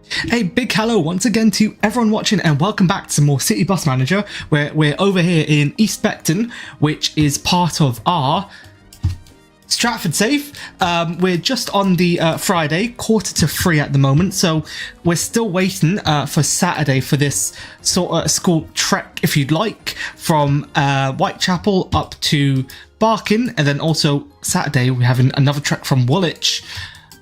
Hey, big hello once again to everyone watching and welcome back to some more City Bus Manager, where we're over here in East Beckton, which is part of our Stratford save. We're just on the Friday, 2:45 at the moment, so we're still waiting for Saturday for this sort of school trek, if you'd like, from Whitechapel up to Barking, and then also Saturday we're having another trek from Woolwich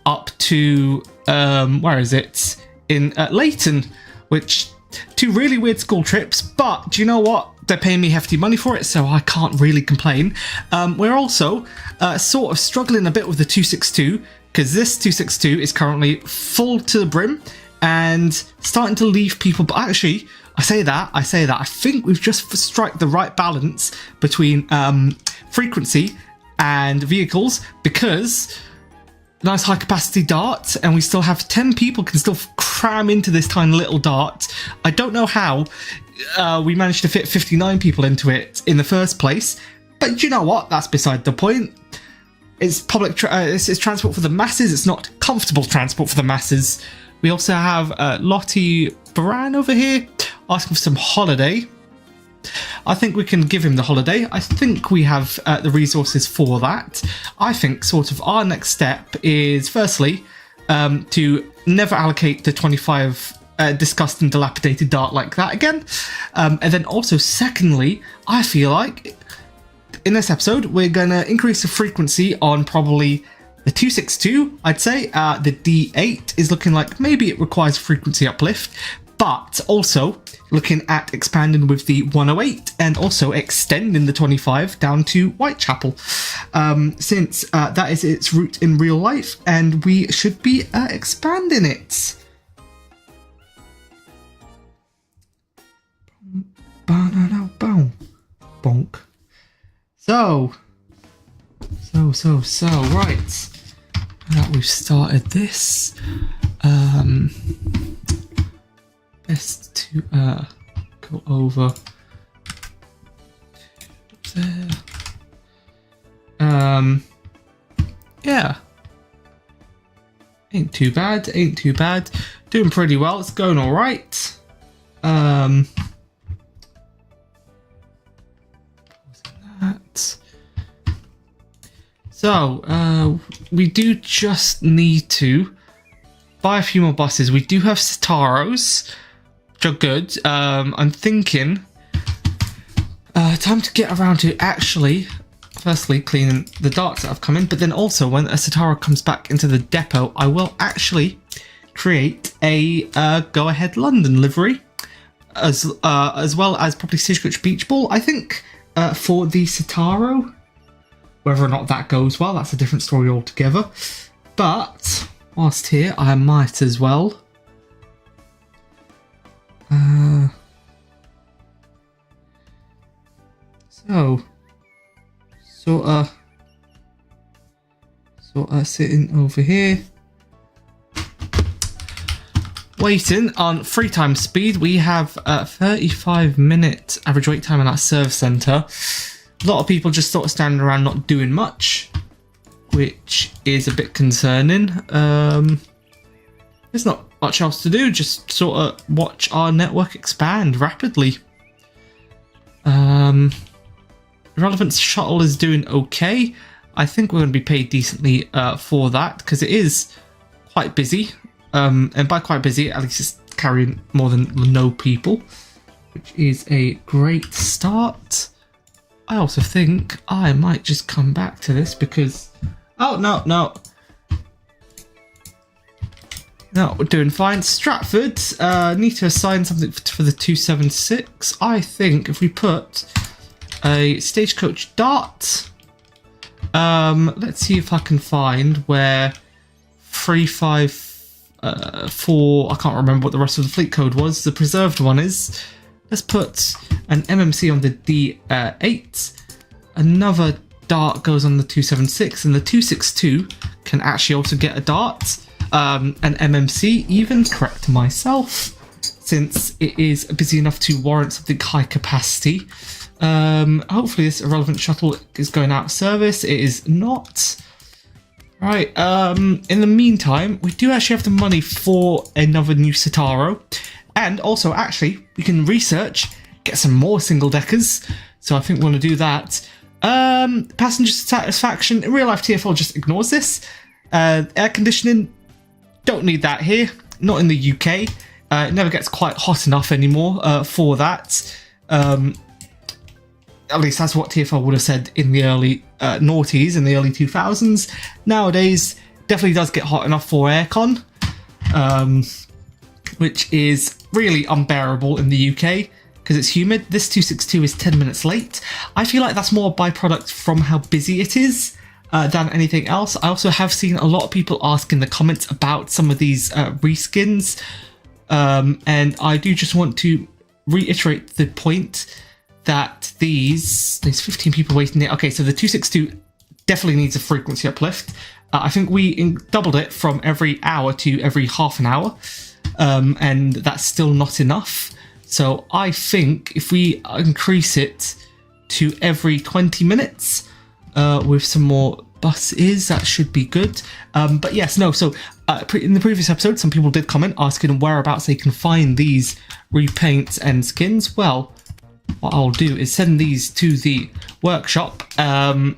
up to, where is it? In Leighton, which two really weird school trips, but do you know what? They're paying me hefty money for it, so I can't really complain. We're also sort of struggling a bit with the 262 because this 262 is currently full to the brim and starting to leave people. But actually, I say that I think we've just struck the right balance between frequency and vehicles, because nice high capacity dart, and we still have 10 people can still cram into this tiny little dart. I don't know how we managed to fit 59 people into it in the first place, but you know what? That's beside the point. It's public, it's transport for the masses. It's not comfortable transport for the masses. We also have Lottie Baran over here asking for some holiday. I think we can give him the holiday. I think we have the resources for that. I think sort of our next step is firstly to never allocate the 25 disgusting dilapidated dart like that again. And then also secondly, I feel like in this episode we're going to increase the frequency on probably the 262, I'd say. The D8 is looking like maybe it requires frequency uplift, but also looking at expanding with the 108 and also extending the 25 down to Whitechapel, since that is its route in real life, and we should be expanding it. Bonk. So, right. Now that we've started this, best to go over there. Yeah. Ain't too bad. Doing pretty well. It's going all right. That. So, we do just need to buy a few more buses. We do have Citaros, which are good. I'm thinking time to get around to actually firstly cleaning the darts that have come in, but then also when a Citaro comes back into the depot, I will actually create a Go Ahead London livery, as well as probably Stagecoach Beach Ball, I think, for the Citaro. Whether or not that goes well, that's a different story altogether. But whilst here, I might as well so sort of sitting over here waiting on free time speed. We have 35-minute average wait time in that service centre. A lot of people just sort of standing around not doing much, which is a bit concerning. There's not much else to do, just sort of watch our network expand rapidly. Relevance shuttle is doing okay. I think we're going to be paid decently for that, because it is quite busy. And by quite busy, at least it's carrying more than no people, which is a great start. I also think I might just come back to this because... Oh, no, we're doing fine. Stratford, need to assign something for the 276. I think if we put a Stagecoach dart, let's see if I can find where 354, I can't remember what the rest of the fleet code was, the preserved one is. Let's put an MMC on the D8. Another dart goes on the 276, and the 262 can actually also get a dart. An MMC even, correct myself, since it is busy enough to warrant something high capacity. Hopefully this irrelevant shuttle is going out of service. It is not. Right, in the meantime, we do actually have the money for another new Citaro. And also, actually, we can research, get some more single-deckers. So I think we want to do that. Passenger satisfaction. In real life, TFL just ignores this. Air conditioning, don't need that here. Not in the UK. It never gets quite hot enough anymore for that. At least that's what TFL would have said in the early noughties, in the early 2000s. Nowadays, definitely does get hot enough for aircon, which is really unbearable in the UK because it's humid. This 262 is 10 minutes late. I feel like that's more a byproduct from how busy it is than anything else. I also have seen a lot of people ask in the comments about some of these reskins, and I do just want to reiterate the point that there's 15 people waiting there. Okay, so the 262 definitely needs a frequency uplift. I think we doubled it from every hour to every half an hour, and that's still not enough. So I think if we increase it to every 20 minutes with some more buses, that should be good. But yes, no, so in the previous episode, some people did comment asking whereabouts they can find these repaints and skins. Well, what I'll do is send these to the workshop and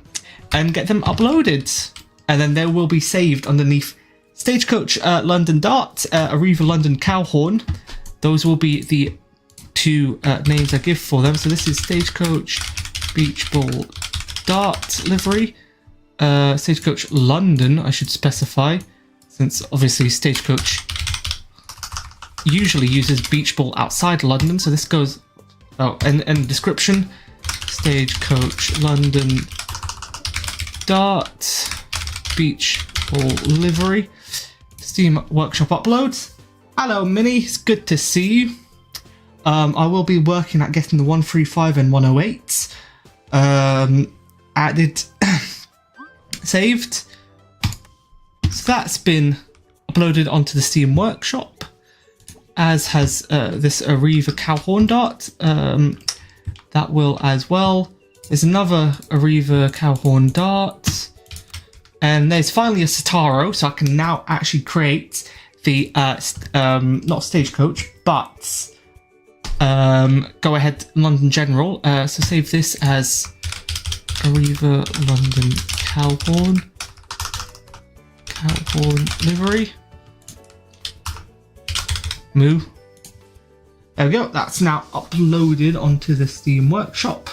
get them uploaded, and then they will be saved underneath Stagecoach London Dart, Arriva London Cowhorn. Those will be the two names I give for them. So this is Stagecoach Beach Ball Dart livery, Stagecoach London, I should specify, since obviously Stagecoach usually uses Beach Ball outside London, so this goes. Oh, and description, Stagecoach London Dart Beach Ball livery. Steam Workshop uploads. Hello Minnie, it's good to see you. I will be working at getting the 135 and 108 added, saved. So that's been uploaded onto the Steam Workshop, as has this Arriva Cowhorn Dart. That will as well. There's another Arriva Cowhorn Dart. And there's finally a Citaro, so I can now actually create the, not Stagecoach, but Go Ahead London General. So save this as Arriva London Cowhorn livery. Moo. There we go, that's now uploaded onto the Steam Workshop.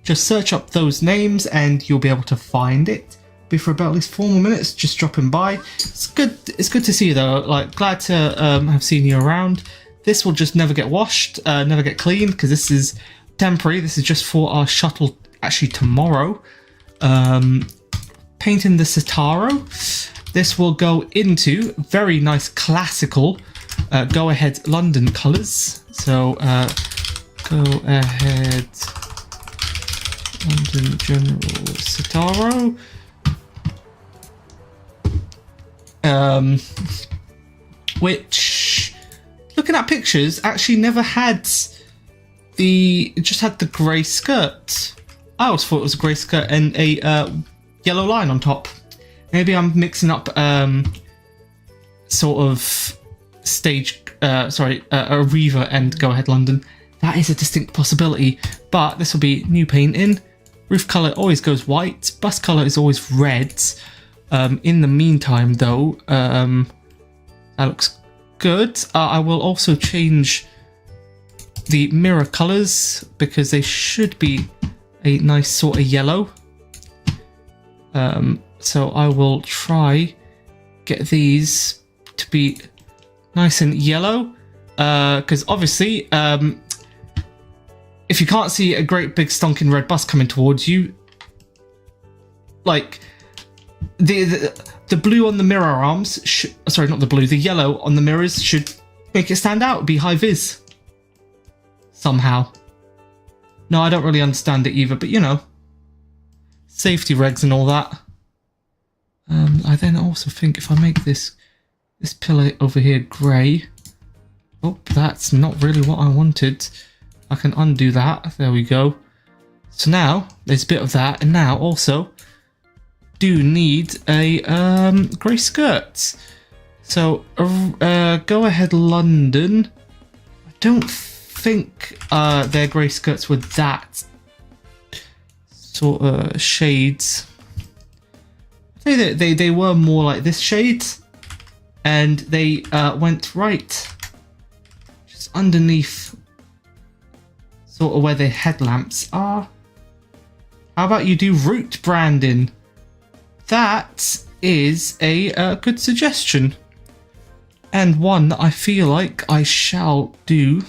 Just search up those names and you'll be able to find it. Be for about at least 4 more minutes, just dropping by. It's good to see you though, like glad to have seen you around. This will just never get washed, never get cleaned, because this is temporary. This is just for our shuttle actually tomorrow. Painting the Citaro. This will go into very nice classical Go Ahead London colours. So Go Ahead London General Citaro. Which, looking at pictures, actually never had it just had the grey skirt. I always thought it was a grey skirt and a yellow line on top. Maybe I'm mixing up sort of Arriva and Go Ahead London. That is a distinct possibility, but this will be new painting. Roof colour always goes white, bus colour is always red. In the meantime though, that looks good. I will also change the mirror colours because they should be a nice sort of yellow. So I will try get these to be nice and yellow, because obviously if you can't see a great big stonking red bus coming towards you, like the blue on the mirror arms, sorry, not the blue, the yellow on the mirrors should make it stand out, be high vis somehow. No, I don't really understand it either, but you know, safety regs and all that. I then also think if I make this pillar over here grey, oh, that's not really what I wanted. I can undo that. There we go. So now there's a bit of that, and now also do need a grey skirt. So go ahead, London. I don't think their grey skirts were that sort of shades. They were more like this shade, and they went right just underneath sort of where the headlamps are. How about you do route branding? That is a good suggestion, and one that I feel like I shall do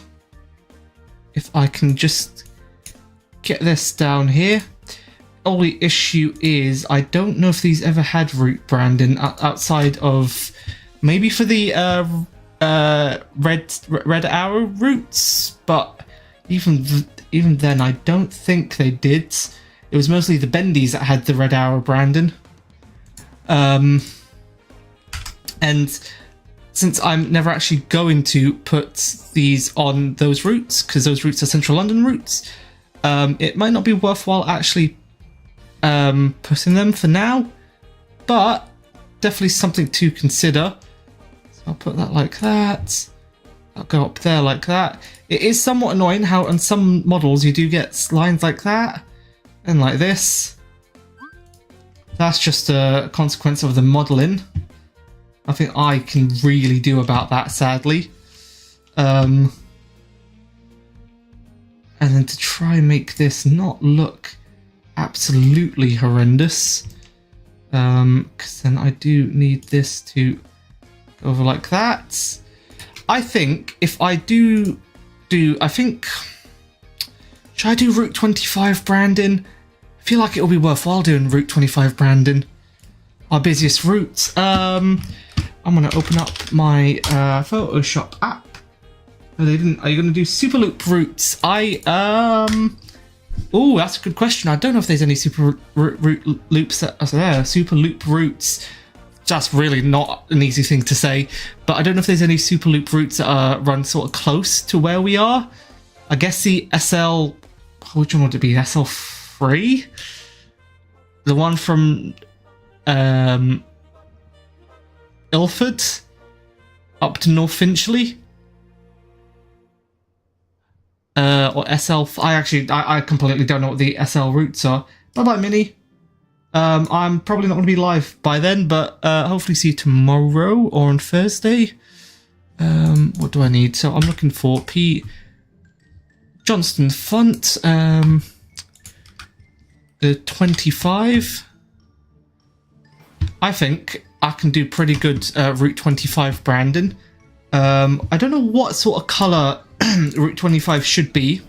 if I can just get this down here. Only issue is I don't know if these ever had route branding outside of maybe for the red arrow routes, but even then I don't think they did. It was mostly the bendies that had the red arrow branding. And since I'm never actually going to put these on those routes, because those routes are central London routes, it might not be worthwhile actually putting them for now, but definitely something to consider. So I'll put that like that. I'll go up there like that. It is somewhat annoying how on some models you do get lines like that and like this. That's just a consequence of the modeling. Nothing I can really do about that, sadly. And then to try and make this not look absolutely horrendous, because then I do need this to go over like that. I think if I do I think, should I do Route 25 branding? I feel like it'll be worthwhile doing Route 25 branding. Our busiest routes. I'm gonna open up my Photoshop app. No, they didn't. Are you gonna do super loop routes? Oh, that's a good question. I don't know if there's any super loops that are there. Super loop routes. That's really not an easy thing to say, but I don't know if there's any super loop routes that run sort of close to where we are. I guess the SL, which one would it be? SL3? The one from Ilford up to North Finchley? Or SL, I completely don't know what the SL routes are. Bye-bye, Minnie. I'm probably not going to be live by then, but hopefully see you tomorrow or on Thursday. What do I need? So I'm looking for P. Johnston font. The 25. I think I can do pretty good Route 25 branding. I don't know what sort of colour Route 25 should be,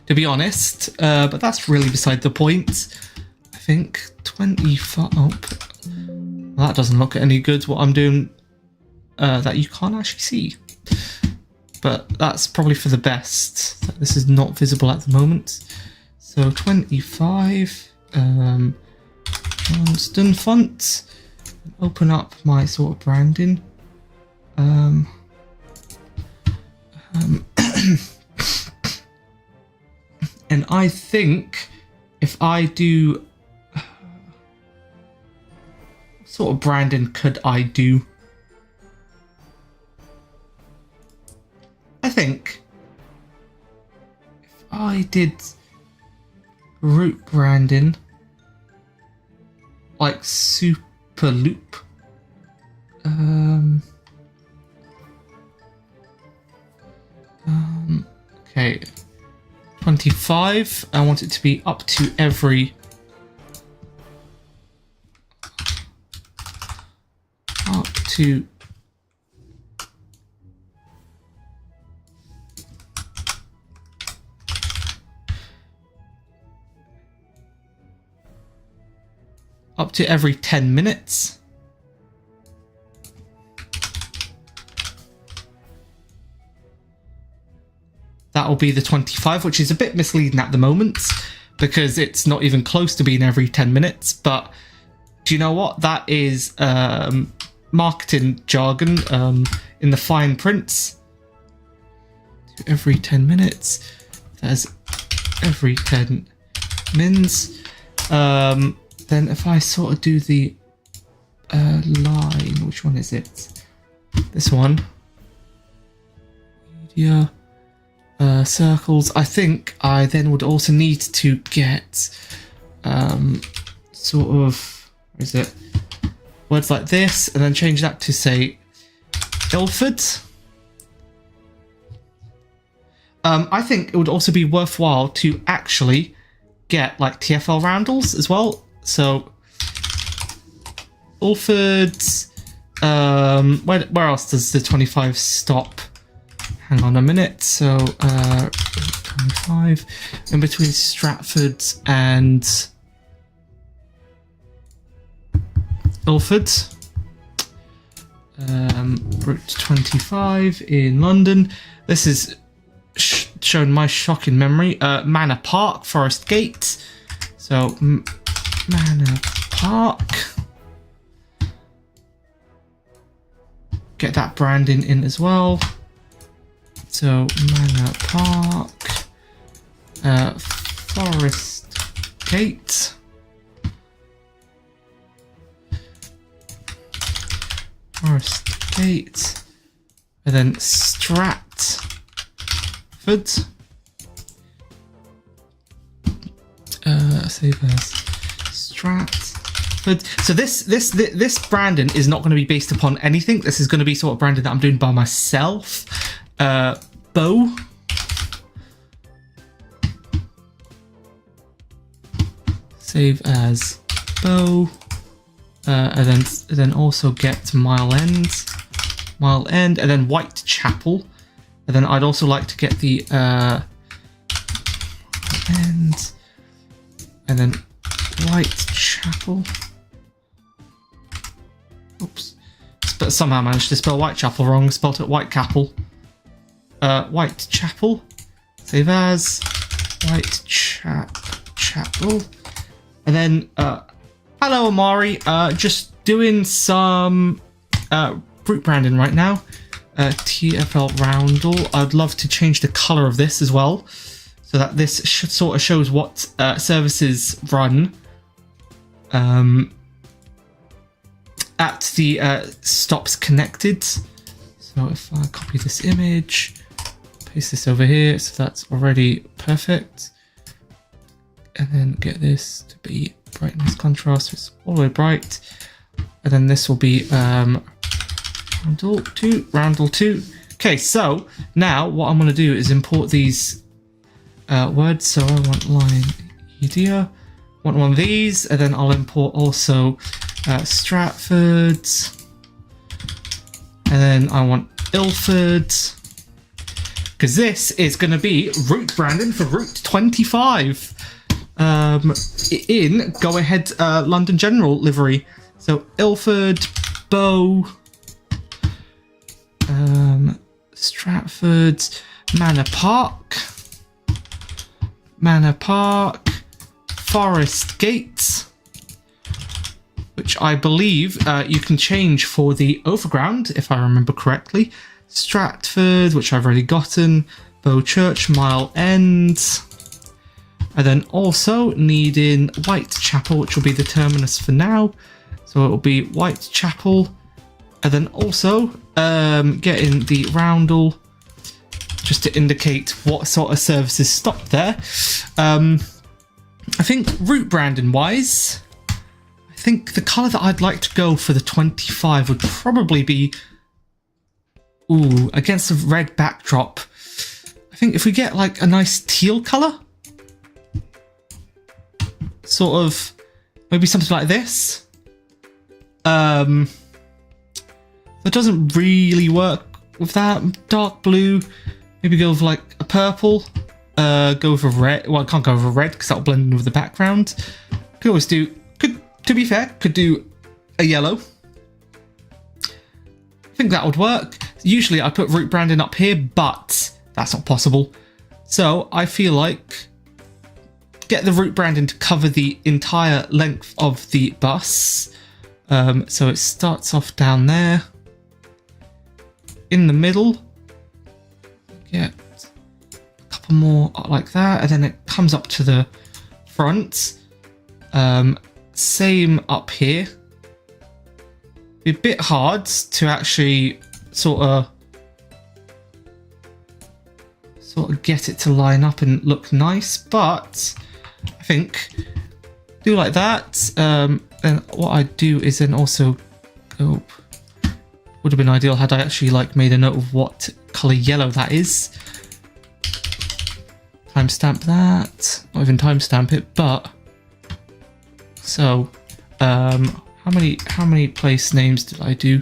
to be honest, but that's really beside the point. I think 25. Oh, that doesn't look any good. What I'm doing that you can't actually see, but that's probably for the best. This is not visible at the moment. So 25. Johnston font. Open up my sort of branding. And I think if I do, what sort of branding could I do? I think if I did route branding like super loop, okay, 25. I want it to be up to every up to every 10 minutes. That will be the 25, which is a bit misleading at the moment because it's not even close to being every 10 minutes. But do you know what? That is marketing jargon in the fine prints. Every 10 minutes. There's every 10 mins. then if I sort of do the line, which one is it? This one. Media, circles. I think I then would also need to get sort of, where is it? Words like this, and then change that to say Ilford. I think it would also be worthwhile to actually get like TFL roundels as well. So Ilford, where else does the 25 stop? Hang on a minute. So 25 in between Stratford and Ilford. Route 25 in London. This is shown my shocking memory. Manor Park, Forest Gate. So Manor Park. Get that branding in as well. So Manor Park, Forest Gate. Forest Gate, and then Stratford. Save as Stratford. So this branding is not going to be based upon anything. This is going to be sort of branding that I'm doing by myself. Bow. Save as Bow. And then also get Mile End, and then Whitechapel, and then I'd also like to get the end, and then Whitechapel. Oops, but somehow managed to spell Whitechapel wrong. Spelled it Whitechapel. Whitechapel. Save as Whitechapel, and then hello Amari, just doing some route branding right now. TFL roundel. I'd love to change the colour of this as well, so that this sort of shows what services run at the stops connected. So if I copy this image, paste this over here, so that's already perfect. And then get this to be brightness contrast, so it's all the way bright. And then this will be roundel 2. Okay, so now what I'm going to do is import these words. So I want line media, want one of these, and then I'll import also Stratford, and then I want Ilford, because this is going to be route branding for Route 25 in Go Ahead London General livery. So Ilford, Bow, Stratford, Manor Park, Forest Gate, which I believe you can change for the overground, if I remember correctly. Stratford, which I've already gotten, Bow Church, Mile End, and then also needing Whitechapel, which will be the terminus for now. So it will be Whitechapel, and then also getting the roundel just to indicate what sort of services stop there. I think route branding wise, I think the colour that I'd like to go for the 25 would probably be, against a red backdrop. I think if we get like a nice teal colour, sort of maybe something like this. That doesn't really work with that. Dark blue, maybe go with like a purple. Go with a red. Well, I can't go with a red because that'll blend in with the background. Could always do. To be fair, could do a yellow. I think that would work. Usually I put route branding up here, but that's not possible. So I feel like get the route branding to cover the entire length of the bus. So it starts off down there. In the middle, get a couple more like that, and then it comes up to the front. same up here. Be a bit hard to actually sort of get it to line up and look nice, but I think do like that. Then what I do is then also go. Would have been ideal had I actually like made a note of what color yellow that is. Timestamp that. Not even timestamp it, but so how many place names did I do?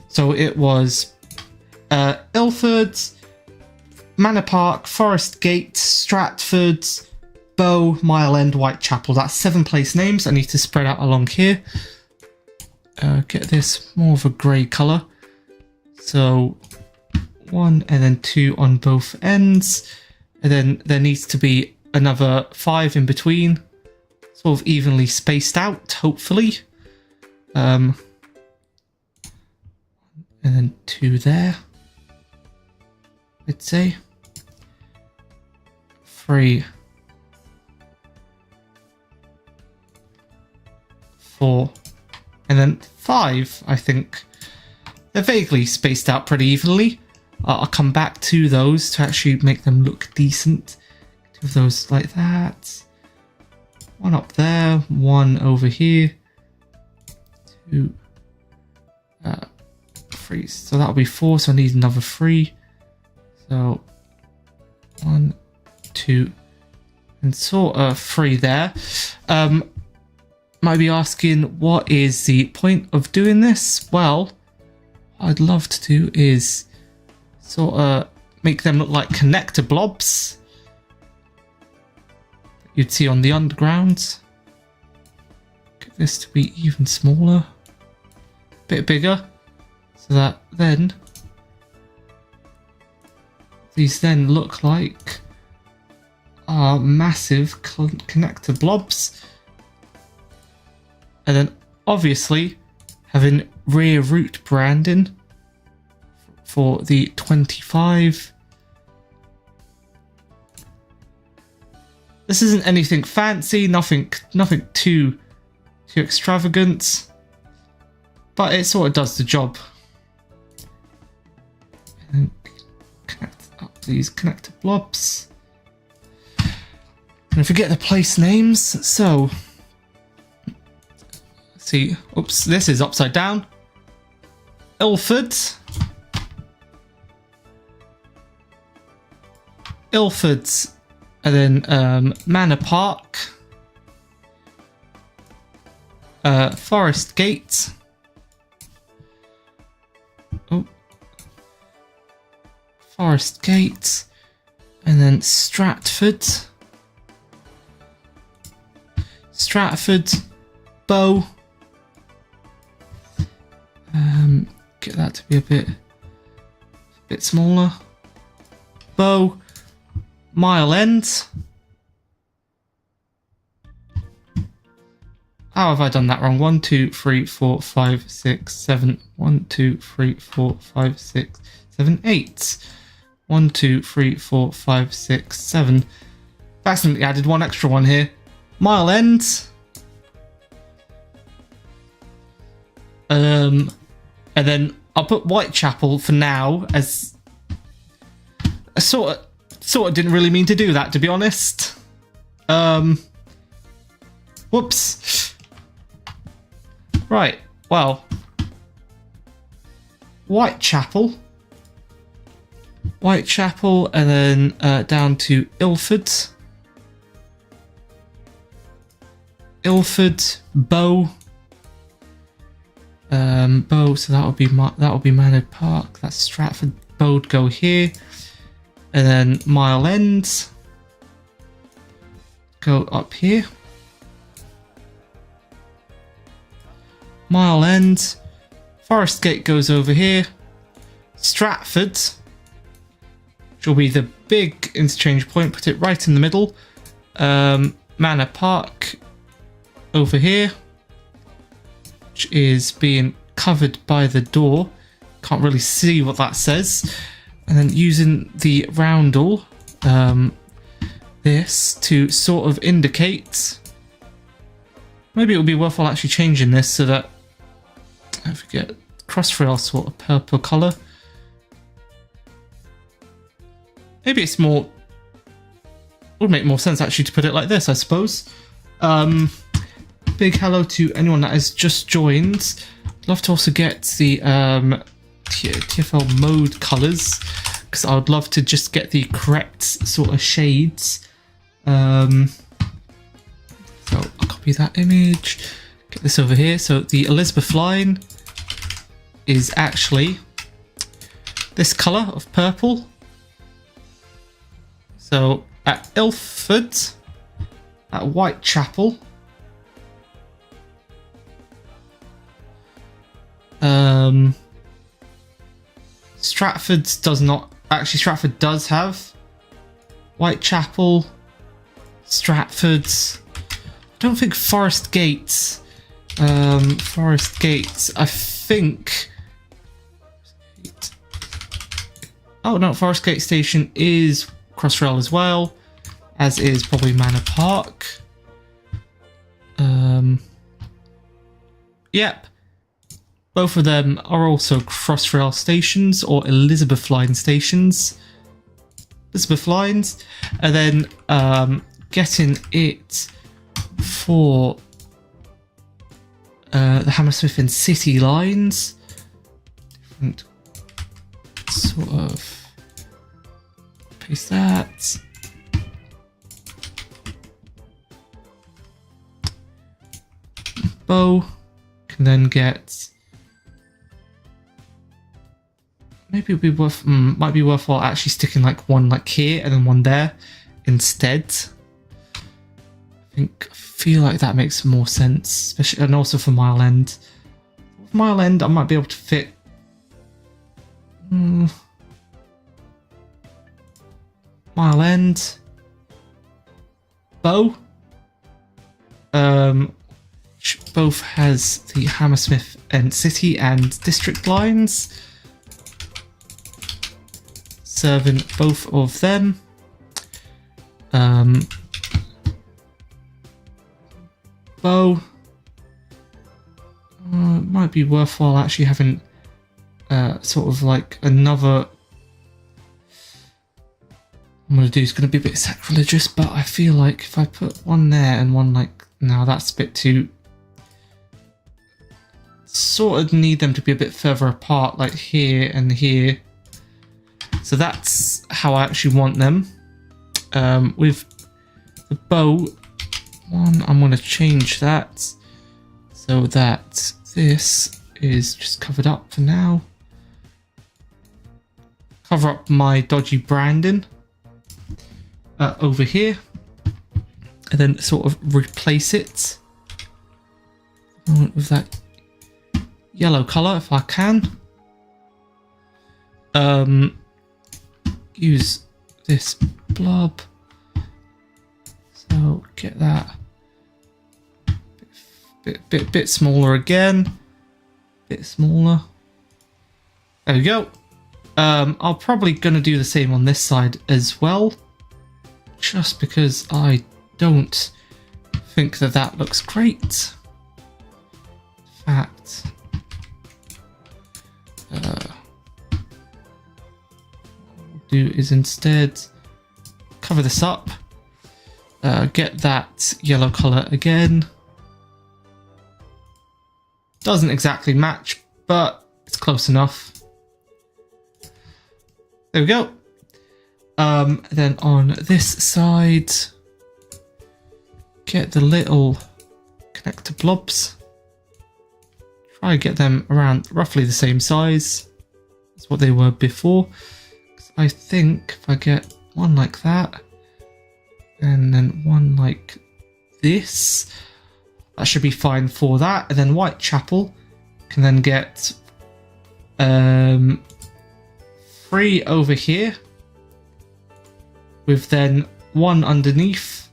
So it was Ilford, Manor Park, Forest Gate, Stratford, Bow, Mile End, Whitechapel. That's 7 place names. I need to spread out along here. Get this more of a grey colour. So 1 and then 2 on both ends. And then there needs to be another 5 in between. Sort of evenly spaced out, hopefully. And then 2 there. I'd say 3, 4, and then 5. I think they're vaguely spaced out pretty evenly. I'll come back to those to actually make them look decent. 2 of those like that. 1 up there, 1 over here. 2, 3. So that'll be 4. So I need another 3. So 1, 2, and sort of 3 there. Might be asking, what is the point of doing this? Well, what I'd love to do is sort of make them look like connector blobs you'd see on the underground. Get this to be even smaller, a bit bigger, so that then these then look like massive connector blobs. And then obviously having rear route branding for the 25. This isn't anything fancy, nothing too extravagant, but it sort of does the job. And connect up these connector blobs. And forget the place names. So see, oops, this is upside down. Ilford, and then Manor Park, Forest Gate, Forest Gate, and then Stratford, Bow. Get that to be a bit smaller. Bow, Mile End. How have I done that wrong? 1, 2, 3, 4, 5, 6, 7. 1, 2, 3, 4, 5, 6, 7, 8. 1, 2, 3, 4, 5, 6, 7. I've accidentally added 1 extra one here. Mile End. And then I'll put Whitechapel for now, as I sort of didn't really mean to do that, to be honest. Whoops. Right, well, Whitechapel, and then down to Ilford, Bow. Bow, so that would be Manor Park. That's Stratford. Bow would go here, and then Mile End go up here. Mile End, Forest Gate goes over here. Stratford, which will be the big interchange point. Put it right in the middle. Manor Park over here, which is being covered by the door. Can't really see what that says. And then using the roundel, this to sort of indicate. Maybe it would be worthwhile actually changing this so that I forget crossrail sort of purple color. Maybe it's more. Would make more sense actually to put it like this, I suppose. Big hello to anyone that has just joined. I'd love to also get the TFL mode colors because I would love to just get the correct sort of shades. So I'll copy that image, get this over here. So the Elizabeth line is actually this color of purple. So at Ilford, at Whitechapel, Stratford does not. Actually, Stratford does have Whitechapel. Stratford. I don't think Forest Gates. Forest Gates. I think. Oh no, Forest Gate Station is Crossrail as well, as is probably Manor Park. Yep. Both of them are also Crossrail stations or Elizabeth Line stations. Elizabeth Lines. And then getting it for the Hammersmith and City lines. Different sort of paste that. Bow can then get. Maybe it'd be might be worthwhile actually sticking like one like here and then one there instead. I feel like that makes more sense, especially and also for Mile End. With Mile End, I might be able to fit. Mile End, Bow. Which both has the Hammersmith and City and District lines. Serving both of them. Bow. Might be worthwhile actually having sort of like another. I'm going to do is going to be a bit sacrilegious, but I feel like if I put one there and one like. Now that's a bit too. Sort of need them to be a bit further apart, like here and here. So that's how I actually want them. With the bow one, I'm going to change that so that this is just covered up for now. Cover up my dodgy branding over here. And then sort of replace it with that yellow colour if I can. Use this blob. So get that bit smaller again. Bit smaller. There we go. I'm probably gonna do the same on this side as well, just because I don't think that that looks great. In fact, what we'll do is instead cover this up, get that yellow color again. Doesn't exactly match, but it's close enough. There we go. Then on this side, get the little connector blobs. Try and get them around roughly the same size as what they were before. I think if I get one like that and then one like this, that should be fine for that. And then Whitechapel can then get 3 over here with then 1 underneath.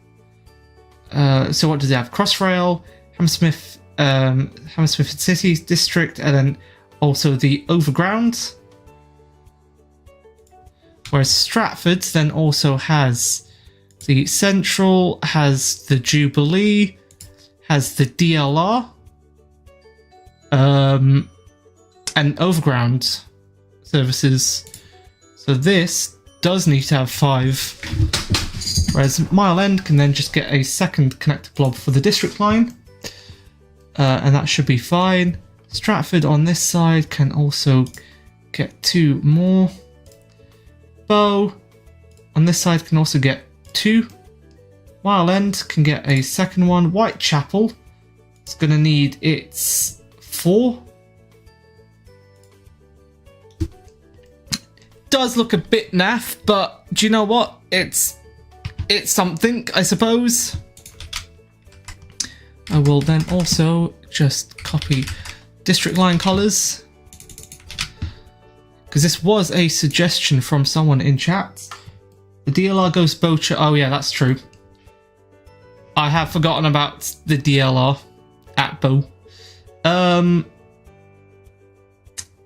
So what does it have? Crossrail, Hammersmith, Hammersmith City District, and then also the Overground. Whereas Stratford then also has The Central has the Jubilee, has the DLR, and Overground services. So this does need to have 5, whereas Mile End can then just get a second connector blob for the district line, and that should be fine. Stratford on this side can also get 2 more. Bow on this side can also get 2. Mile End can get a second one. Whitechapel is going to need its 4. Does look a bit naff, but do you know what? It's something, I suppose. I will then also just copy district line colours, because this was a suggestion from someone in chat. The DLR goes Bocha. Oh yeah, that's true. I have forgotten about the DLR at Bow.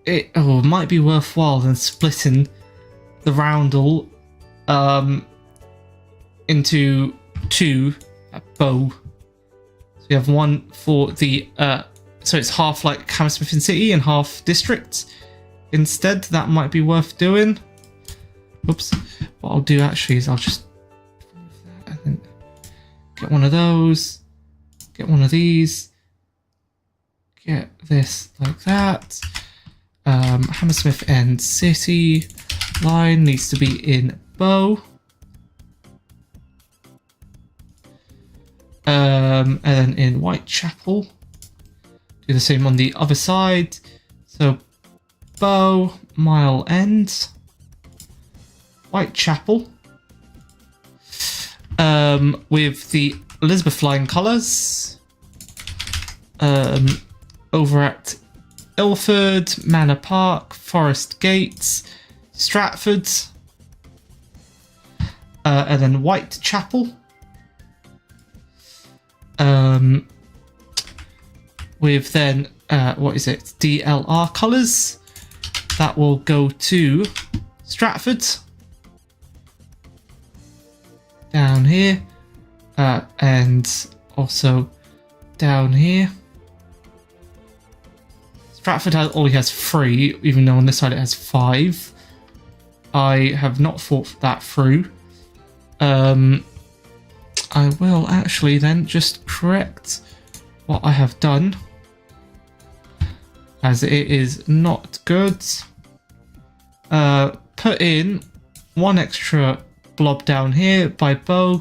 It might be worthwhile then splitting the roundel into 2 at Bow. So you have one for the so it's half like Hammersmith and City and half district. Instead, that might be worth doing. Oops. What I'll do actually is I'll just remove that and then get one of those, get one of these, get this like that. Hammersmith and City line needs to be in Bow. And then in Whitechapel, do the same on the other side. So Bow, Mile End, Whitechapel, with the Elizabeth line colours, over at Ilford, Manor Park, Forest Gates, Stratford, and then Whitechapel, with then what is it, DLR colours. That will go to Stratford down here, and also down here. Stratford only has 3, even though on this side it has 5. I have not thought that through. I will actually then just correct what I have done, as it is not good. Put in 1 extra blob down here by Bow.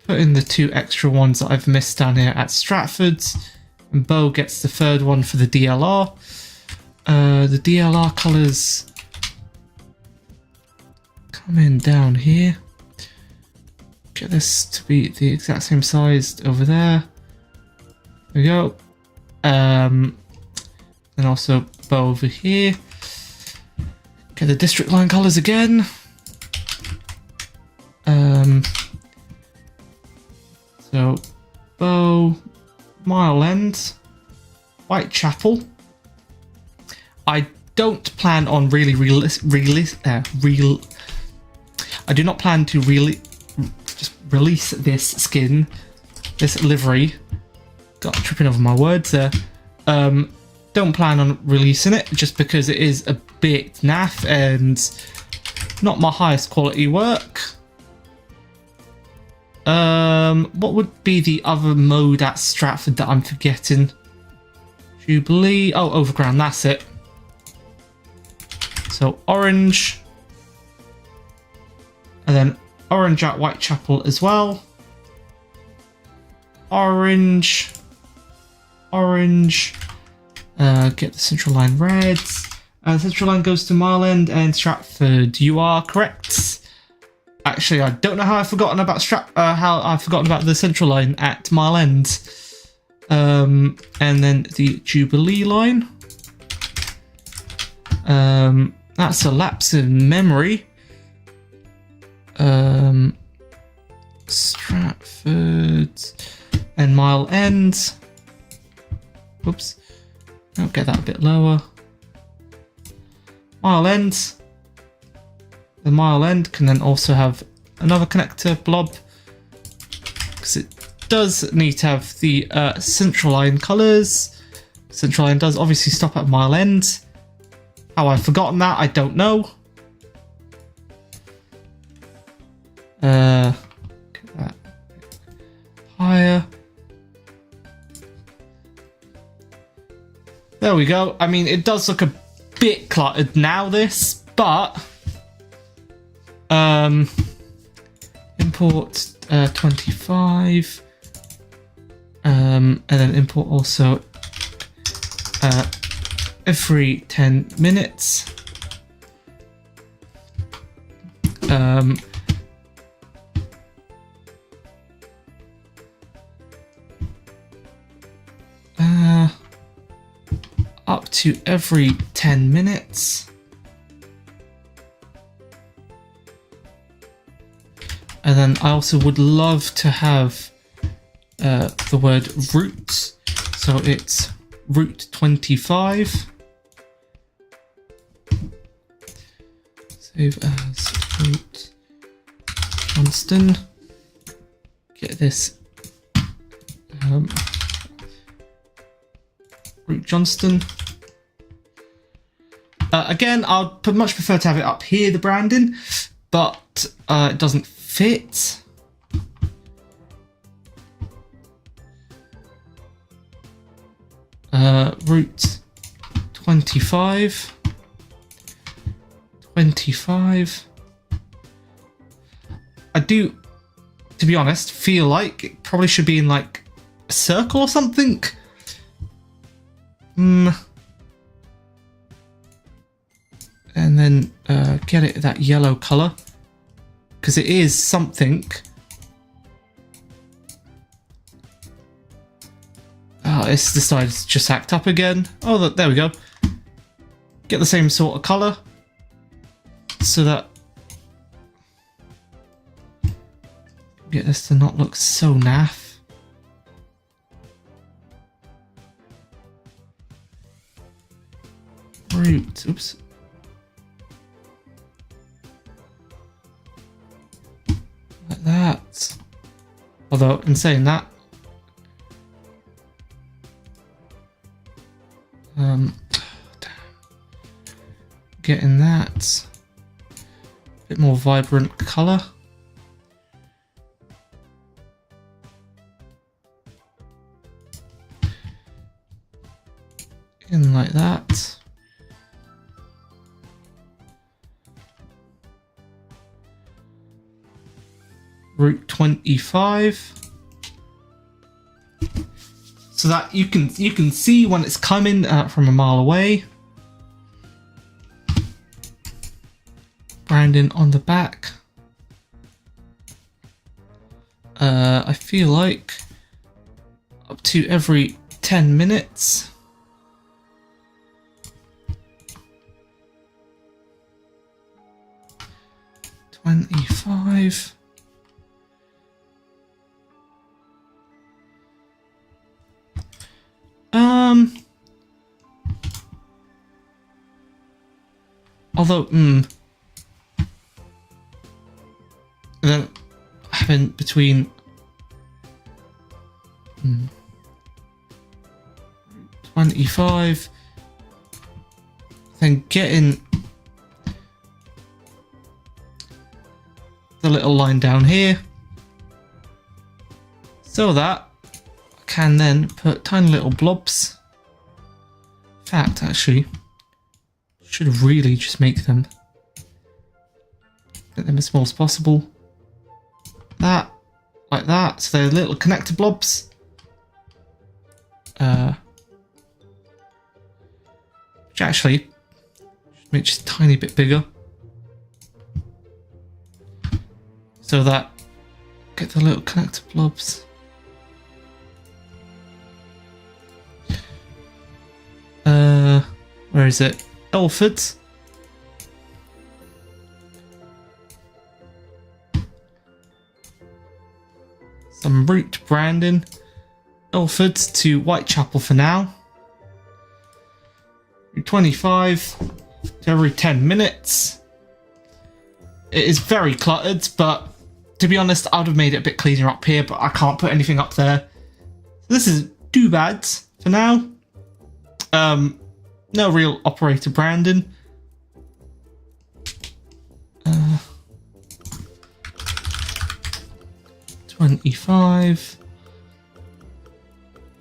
Put in the 2 extra ones that I've missed down here at Stratford. And Bow gets the 3rd one for the DLR. The DLR colours come in down here. Get this to be the exact same size over there. There we go. And also Bow over here. Get the district line colours again. So Bow, Mile End, Whitechapel. I don't plan on I do not plan to just release this skin, this livery. Got tripping over my words there. Don't plan on releasing it just because it is a bit naff and not my highest quality work. What would be the other mode at Stratford that I'm forgetting? Jubilee. Oh, Overground, that's it. So orange. And then orange at Whitechapel as well. Orange. Orange. Get the central line reds. Central line goes to Mile End and Stratford. You are correct. Actually, I don't know how I've forgotten about the central line at Mile End. And then the Jubilee line. That's a lapse in memory. Stratford and Mile End. Whoops. I'll get that a bit lower. Mile End. The Mile End can then also have another connector blob, because it does need to have the central line colours. Central line does obviously stop at mile end. How I've forgotten that, I don't know. Get that higher. There we go. I mean, it does look a bit cluttered now, this, but import 25, and then import also every 10 minutes. Up to every 10 minutes. And then I also would love to have the word route. So it's route 25. Save as route Johnston. Get this route Johnston. Again, I'd much prefer to have it up here, the branding, but it doesn't fit. Route 25. 25. I do, to be honest, feel like it probably should be in like a circle or something. And then get it that yellow colour, because it is something. It's decided to just act up again. Oh, there we go. Get the same sort of colour, so that get this to not look so naff. Route, oops. Like that. Although, in saying that, getting that a bit more vibrant colour. In like that. Route 25. So that you can see when it's coming from a mile away. Branding on the back. I feel like up to every 10 minutes. $25. Although, then having between 25, then getting the little line down here, so that I can then put tiny little blobs. In fact, actually, should really just make them as small as possible. That, like that, so they're little connector blobs. Which actually should make just a tiny bit bigger, so that get the little connector blobs. Where is it? Stratford. Some route branding. Stratford to Whitechapel for now. 25 to every 10 minutes. It is very cluttered, but To be honest, I would have made it a bit cleaner up here, but I can't put anything up there. So this is too bad for now. No real operator branding. 25.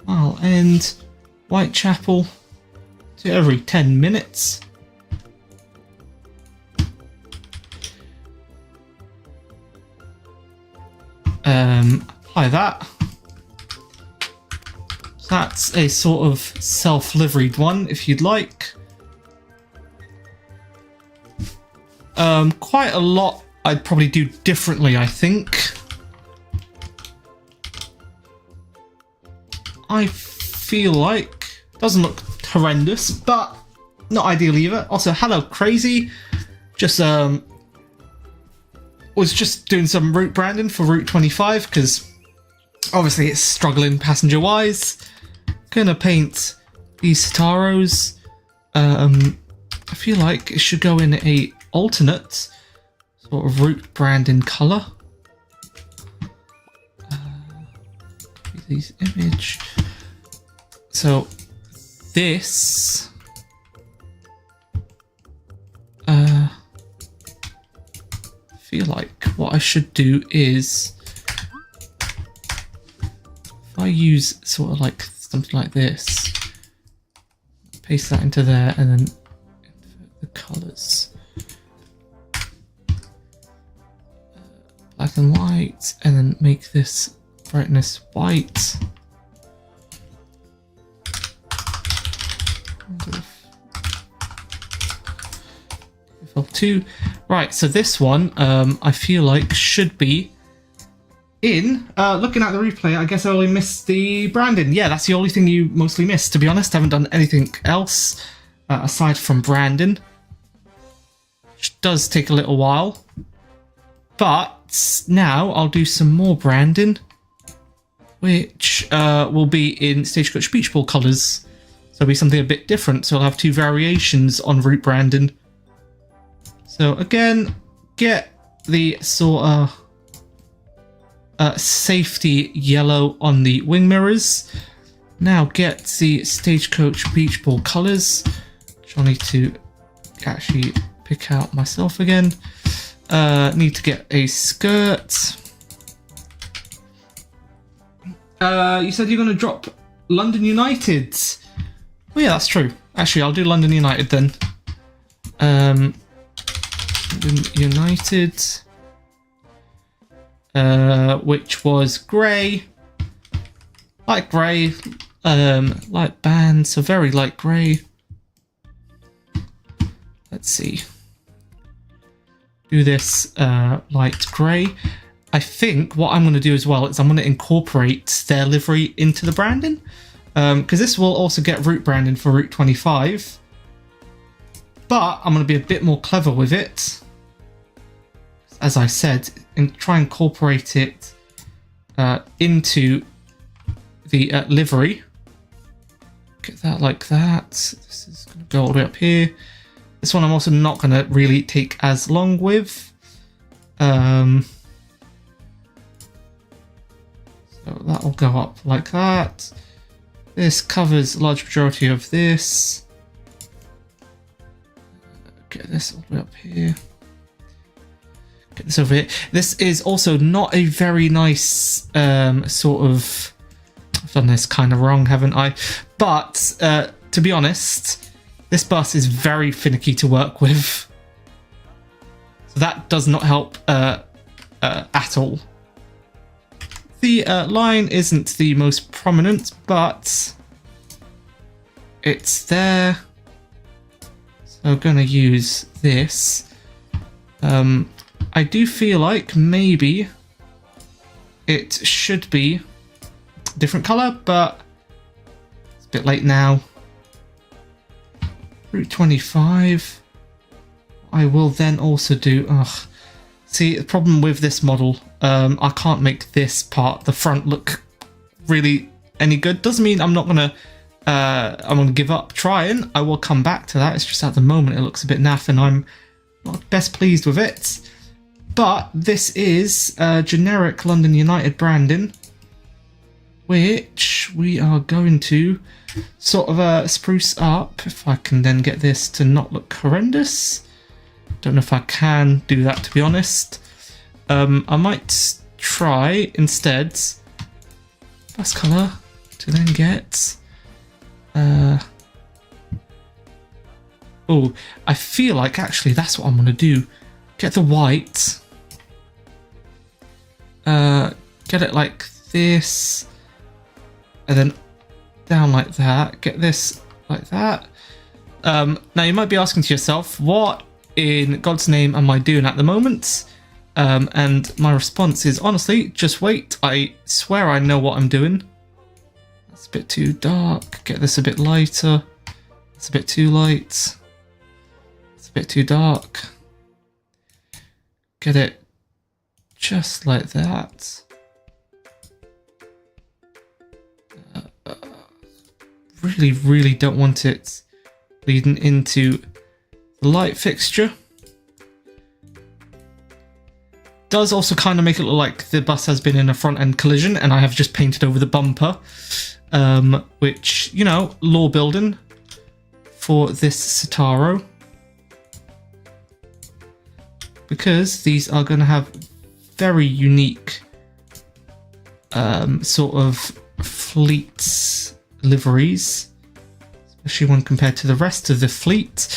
Mile End, Whitechapel, to every 10 minutes. Apply that. So that's a sort of self-liveried one, if you'd like. Quite a lot I'd probably do differently, I think. I feel like doesn't look horrendous, but not ideal either. Also, hello crazy. Just was just doing some route branding for Route 25 because obviously it's struggling passenger wise. Gonna paint these Citaros. I feel like it should go in a alternate sort of route branding color. These image. So this feel like what I should do is if I use sort of like something like this, paste that into there and then invert the colors. Black and white, and then make this brightness white. Fill2. Right, so this one I feel like should be in. Looking at the replay, I guess I only missed the branding. Yeah, that's the only thing you mostly missed, to be honest. I haven't done anything else aside from branding, which does take a little while. But now I'll do some more branding, which will be in Stagecoach Beach Ball colours. So it'll be something a bit different. So I'll have two variations on route branding. So again, get the sort of safety yellow on the wing mirrors. Now get the Stagecoach Beach Ball colours, which I'll need to actually pick out myself again. Need to get a skirt. You said you're going to drop London United. Oh yeah, that's true. Actually, I'll do London United then. London United, which was grey, light grey, light band, so very light grey. Let's see. Do this light grey. I think what I'm going to do as well is I'm going to incorporate their livery into the branding, because this will also get route branding for Route 25. But I'm going to be a bit more clever with it. As I said, and try and incorporate it into the livery. Get that like that. This is going to go all the way up here. This one I'm also not going to really take as long with. So that'll go up like that. This covers a large majority of this. Get this all the way up here. Get this over here. This is also not a very nice sort of... I've done this kind of wrong, haven't I? But to be honest, this bus is very finicky to work with. So that does not help at all. The line isn't the most prominent, but it's there. So I'm going to use this. I do feel like maybe it should be a different colour, but it's a bit late now. Route 25. I will then also do... See, the problem with this model, I can't make this part, the front, look really any good. Doesn't mean I'm not gonna give up trying. I will come back to that. It's just at the moment it looks a bit naff and I'm not best pleased with it. But this is generic London United branding, which we are going to sort of spruce up. If I can then get this to not look horrendous. Don't know if I can do that, to be honest. I might try instead first colour to then get oh, I feel like actually that's what I'm gonna do. Get the white, get it like this, and then down like that. Get this like that. Now you might be asking to yourself, what in God's name am I doing at the moment? And my response is, honestly, just wait. I swear I know what I'm doing. That's a bit too dark. Get this a bit lighter. It's a bit too light. It's a bit too dark. Get it just like that. Really, really don't want it leading into the light fixture. Does also kind of make it look like the bus has been in a front end collision and I have just painted over the bumper, which, you know, law building for this Citaro, because these are going to have very unique sort of fleet liveries, especially when compared to the rest of the fleet.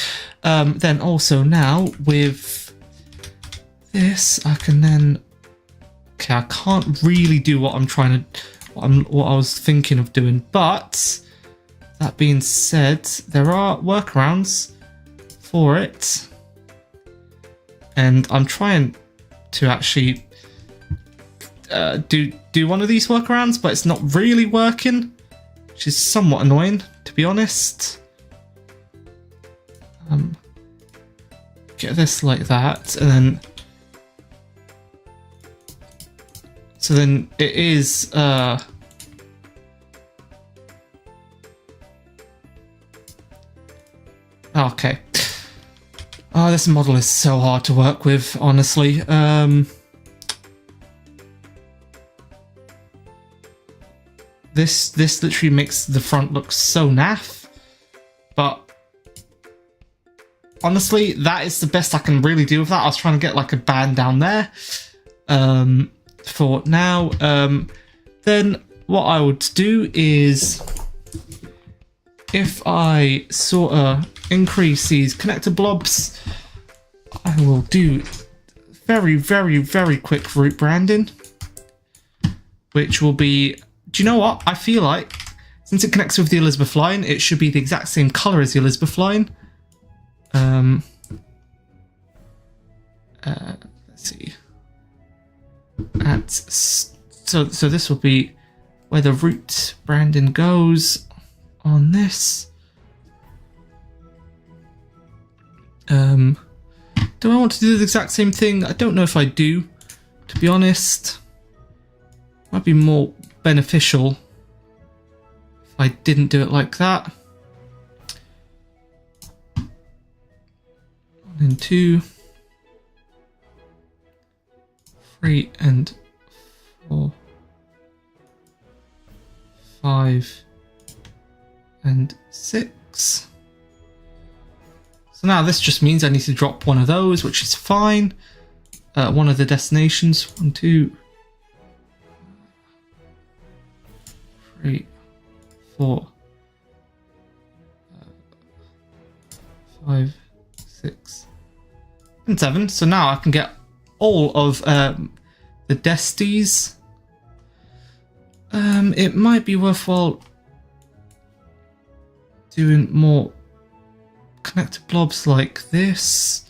Then also now with this, I can then, okay, I can't really do what I'm trying to, what I was thinking of doing, but that being said, there are workarounds for it, and I'm trying to actually do one of these workarounds, but it's not really working, which is somewhat annoying, to be honest. Get this like that, and then so then it is okay. Oh, this model is so hard to work with, honestly. This literally makes the front look so naff, but honestly, that is the best I can really do with that. I was trying to get like a band down there for now. Then what I would do is, if I sort of increase these connector blobs, I will do very, very, very quick route branding, which will be, do you know what? I feel like since it connects with the Elizabeth line, it should be the exact same color as the Elizabeth line. Let's see. So this will be where the route branding goes on this. Do I want to do the exact same thing? I don't know if I do, to be honest. Might be more beneficial if I didn't do it like that. 1 and 2, 3 and 4, 5 and 6. So now this just means I need to drop one of those, which is fine. One of the destinations. 1, 2, 3, 4, 5, 6, and 7. So now I can get all of the desties. It might be worthwhile doing more connector blobs like this.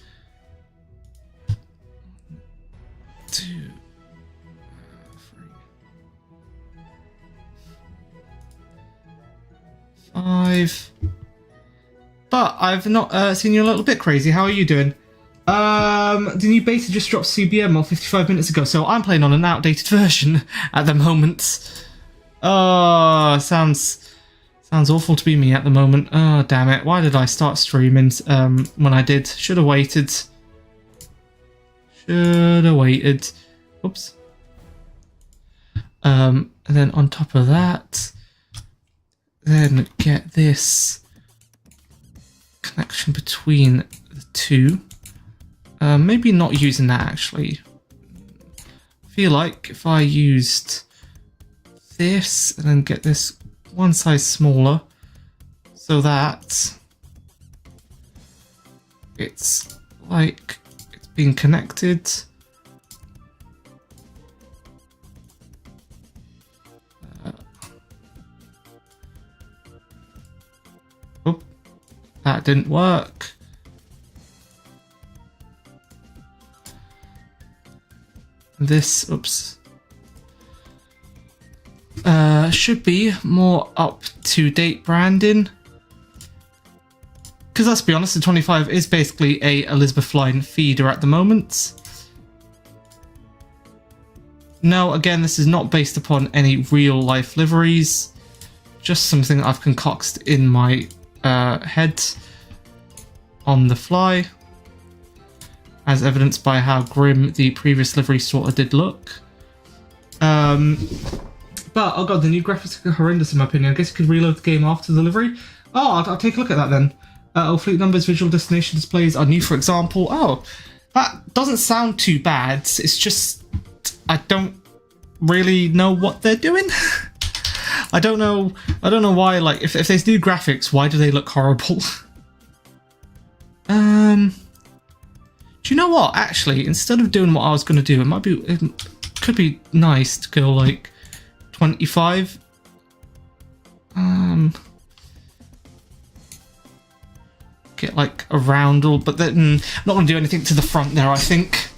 2, 3, 5. But I've not seen you a little bit crazy. How are you doing? The new beta just dropped CBM 55 minutes ago, so I'm playing on an outdated version at the moment. Oh, sounds awful to be me at the moment. Oh, damn it. Why did I start streaming when I did? Should have waited. Should have waited. Oops. And then on top of that, then get this connection between the two. Maybe not using that actually. I feel like if I used this and then get this one size smaller so that it's like it's being connected. That didn't work. This, oops. Should be more up-to-date branding. Because let's be honest, the 25 is basically a Elizabeth line feeder at the moment. No, again, this is not based upon any real-life liveries. Just something I've concocted in my head on the fly, as evidenced by how grim the previous livery sort of did look. But oh god, the new graphics are horrendous in my opinion. I guess you could reload the game after the livery. Oh, I'll take a look at that then. All fleet numbers, visual destination displays are new, for example. Oh, that doesn't sound too bad. It's just I don't really know what they're doing. I don't know why, like, if there's new graphics, why do they look horrible? Do you know what? Actually, instead of doing what I was going to do, it could be nice to go, like, 25. Get, like, a roundel, but then I'm not going to do anything to the front there, I think.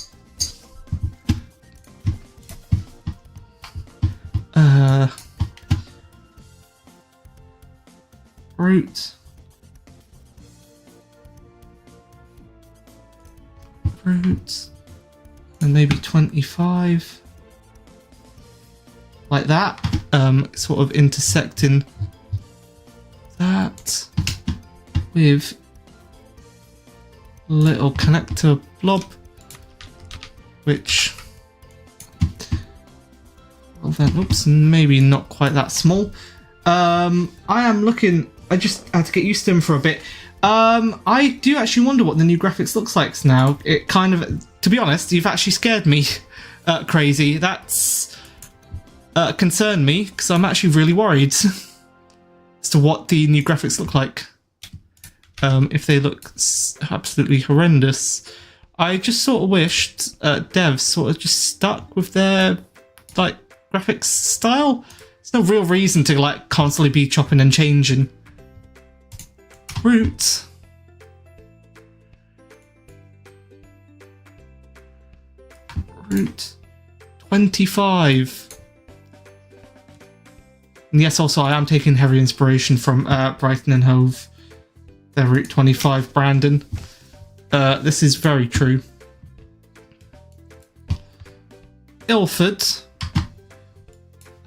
Route, and maybe 25, like that, sort of intersecting that with little connector blob, which, well then, oops, maybe not quite that small. I am looking. I just had to get used to them for a bit. I do actually wonder what the new graphics looks like now. It kind of, to be honest, you've actually scared me crazy. That's concerned me because I'm actually really worried as to what the new graphics look like. If they look absolutely horrendous. I just sort of wished devs sort of just stuck with their like graphics style. There's no real reason to like constantly be chopping and changing. Route. Route 25. And yes, also I am taking heavy inspiration from Brighton and Hove. Their Route 25 Brandon. This is very true. Ilford. I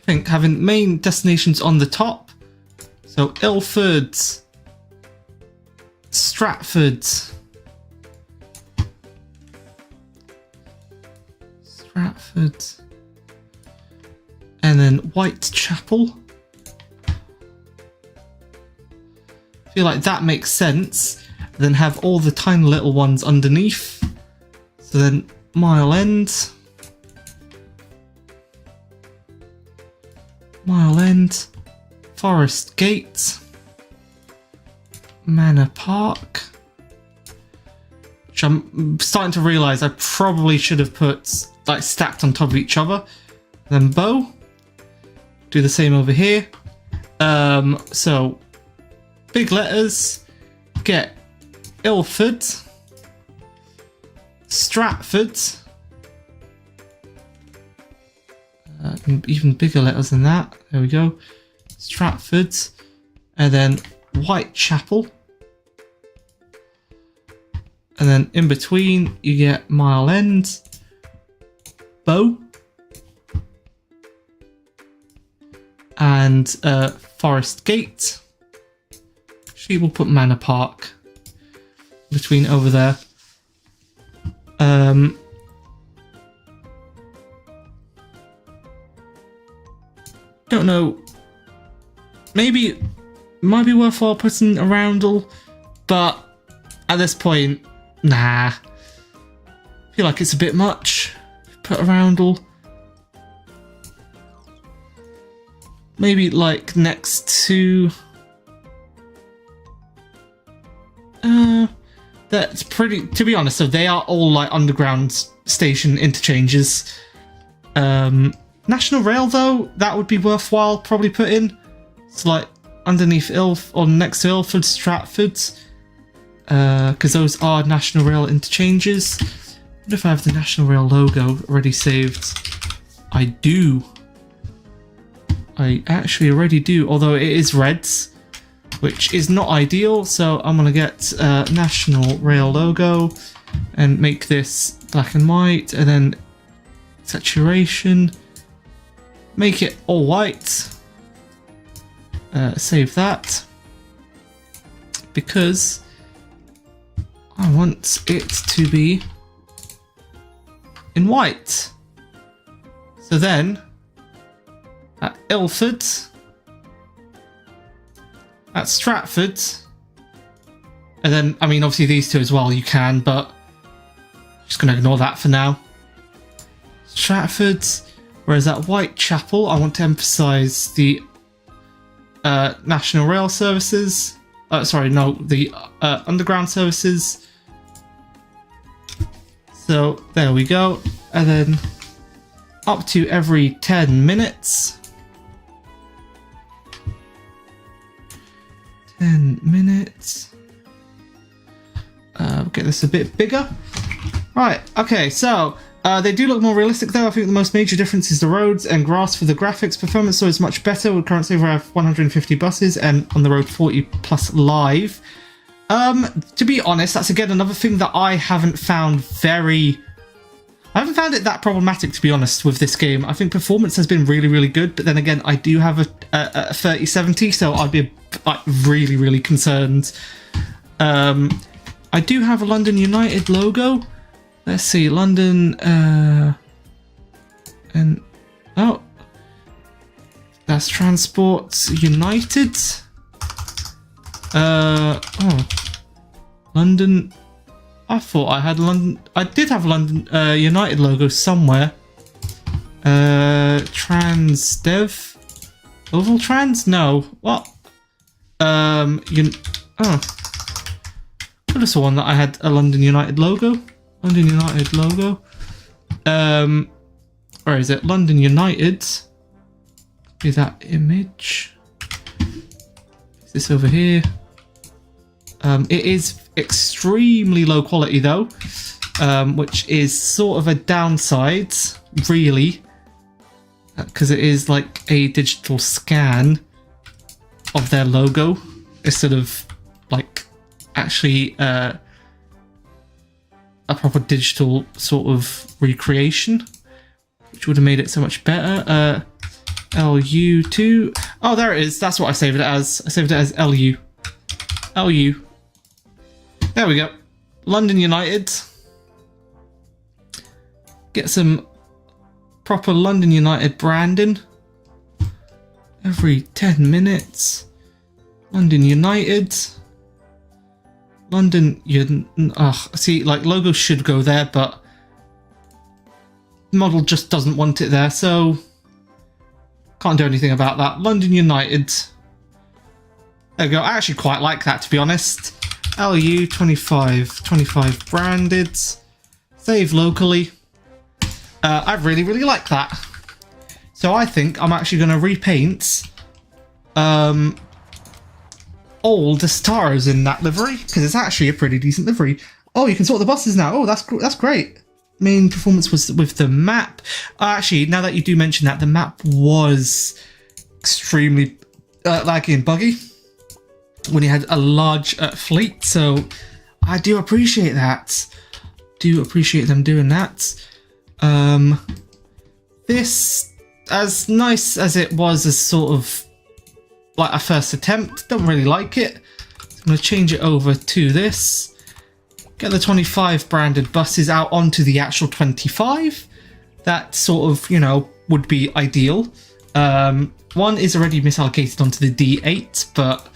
think having main destinations on the top. So Ilford. Stratford. And then Whitechapel. I feel like that makes sense. Then have all the tiny little ones underneath. So then Mile End. Forest Gate. Manor Park. Which I'm starting to realise I probably should have put like stacked on top of each other. Then Bow. Do the same over here. So big letters. Get Ilford. Stratford. Even bigger letters than that. There we go. Stratford. And then Whitechapel. And then in between you get Mile End, Bow, and Forest Gate. She will put Manor Park between over there. don't know. Maybe it might be worthwhile putting a roundel, but at this point, nah. I feel like it's a bit much. Put a roundel. Maybe like next to... that's pretty... To be honest, so they are all like underground station interchanges. National Rail though, that would be worthwhile probably put in. It's like underneath or next to Ilford, Stratford. Because those are National Rail interchanges. What if I have the National Rail logo already saved? I do. I actually already do, although it is reds, which is not ideal. So I'm gonna get National Rail logo and make this black and white, and then saturation, make it all white. Save that because I want it to be in white. So then at Ilford, at Stratford, and then, I mean, obviously these two as well, you can, but I'm just going to ignore that for now. Stratford, whereas at Whitechapel, I want to emphasise the National Rail services. Sorry, no, the underground services. So there we go, and then up to every 10 minutes. 10 minutes. Get this a bit bigger. Right, okay, so they do look more realistic though. I think the most major difference is the roads and grass for the graphics. Performance so is much better. With currently we have 150 buses and on the road 40 plus live. To be honest, that's again another thing that I haven't found I haven't found it that problematic, to be honest, with this game. I think performance has been really, really good, but then again, I do have a 3070, so I'd be like really, really concerned. I do have a London United logo. Let's see, London, and oh, that's Transport United. Oh, London. I thought I had London. I did have London United logo somewhere. Transdev, Oval Trans? No. What? Oh, could have sworn that I had a London United logo. London United logo. Where is it? London United. Be that image. Is this over here? It is extremely low quality though, which is sort of a downside, really, because it is like a digital scan of their logo instead of like actually a proper digital sort of recreation, which would have made it so much better. LU2. Oh, there it is. That's what I saved it as. I saved it as LU. LU. There we go. London United. Get some proper London United branding. Every 10 minutes. London United. London, see, like, logo should go there, but model just doesn't want it there, so can't do anything about that. London United. There we go. I actually quite like that, to be honest. LU 25 branded. Save locally. I really, really like that. So I think I'm actually going to repaint all the stars in that livery, because it's actually a pretty decent livery. Oh, you can sort the buses now. Oh, that's great. Main performance was with the map. Actually, now that you do mention that, the map was extremely laggy and buggy when you had a large fleet, so I do appreciate that. Do appreciate them doing that. This, as nice as it was as sort of like a first attempt, don't really like it. I'm going to change it over to this. Get the 25 branded buses out onto the actual 25. That sort of, you know, would be ideal. One is already misallocated onto the D8, but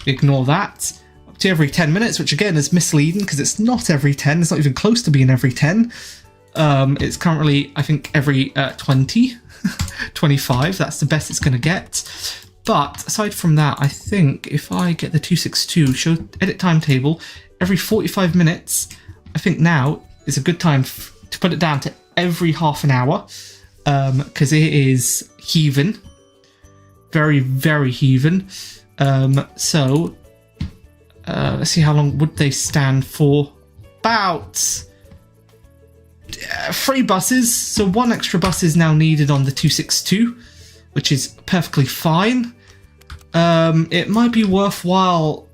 ignore that. Up to every 10 minutes, which again is misleading because it's not every 10. It's not even close to being every 10. It's currently, I think, every 20, 25. That's the best it's going to get. But aside from that, I think if I get the 262, show edit timetable, every 45 minutes, I think now is a good time to put it down to every half an hour, because it is heaving. Very, very heaving. So let's see, how long would they stand for? About 3 buses. So 1 extra bus is now needed on the 262, which is perfectly fine. It might be worthwhile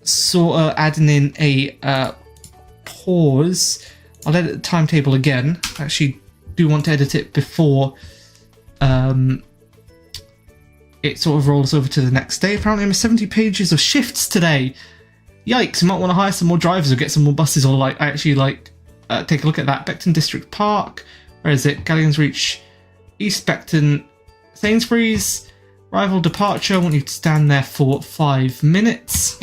sort of adding in a pause. I'll edit the timetable again. I actually do want to edit it before it sort of rolls over to the next day. Apparently I'm 70 pages of shifts today. Yikes, you might want to hire some more drivers or get some more buses, or like actually like take a look at that. Beckton District Park, where is it? Galleons Reach, East Beckton, Sainsbury's, rival departure. I want you to stand there for 5 minutes,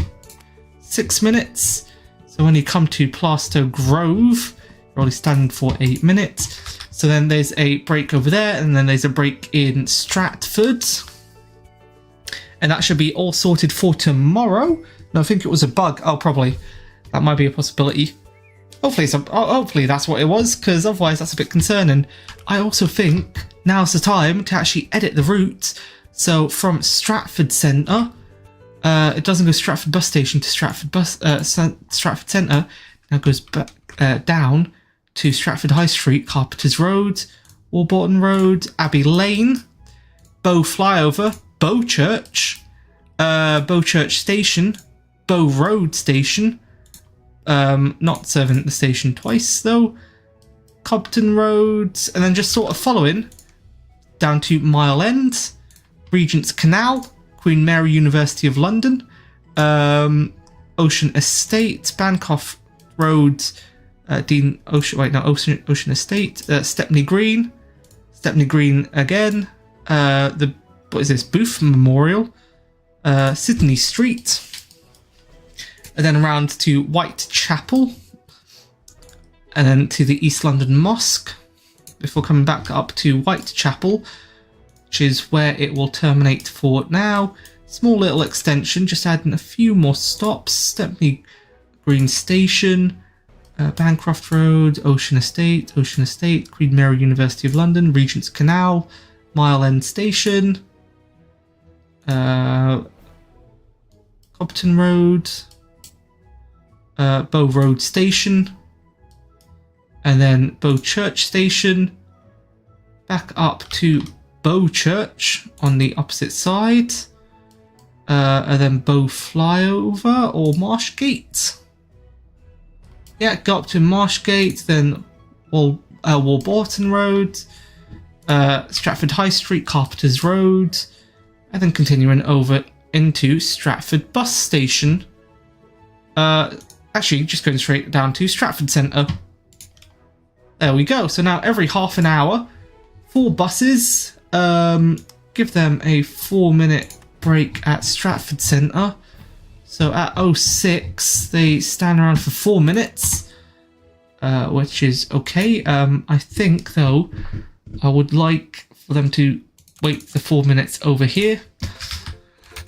6 minutes. So when you come to Plaistow Grove, you're only standing for 8 minutes. So then there's a break over there, and then there's a break in Stratford. And that should be all sorted for tomorrow. No, I think it was a bug. Oh, probably. That might be a possibility. Hopefully that's what it was, because otherwise that's a bit concerning. I also think now's the time to actually edit the route. So from Stratford Centre, it doesn't go Stratford Bus Station to Stratford Centre. Now it goes back down to Stratford High Street, Carpenter's Road, Warburton Road, Abbey Lane, Bow Flyover, Bow Church Station, Bow Road Station. Not serving at the station twice though. Cobden Road, and then just sort of following down to Mile End, Regent's Canal, Queen Mary University of London, Ocean Estate, Bancroft Road, Ocean Estate, Stepney Green again, what is this, Booth Memorial, Sydney Street, and then around to Whitechapel, and then to the East London Mosque, before coming back up to Whitechapel, which is where it will terminate for now. Small little extension, just adding a few more stops. Stepney Green Station, Bancroft Road, Ocean Estate, Queen Mary University of London, Regent's Canal, Mile End Station, Cobden Road, Bow Road Station, and then Bow Church Station, back up to Bow Church on the opposite side, and then Bow Flyover or Marshgate. Yeah, go up to Marshgate, then Warburton Road, Stratford High Street, Carpenter's Road, and then continuing over into Stratford Bus Station. Actually, just going straight down to Stratford Centre. There we go. So now every half an hour, 4 buses. Give them a 4-minute break at Stratford Centre. So at 06, they stand around for 4 minutes, which is okay. I think, though, I would like for them to wait the 4 minutes over here.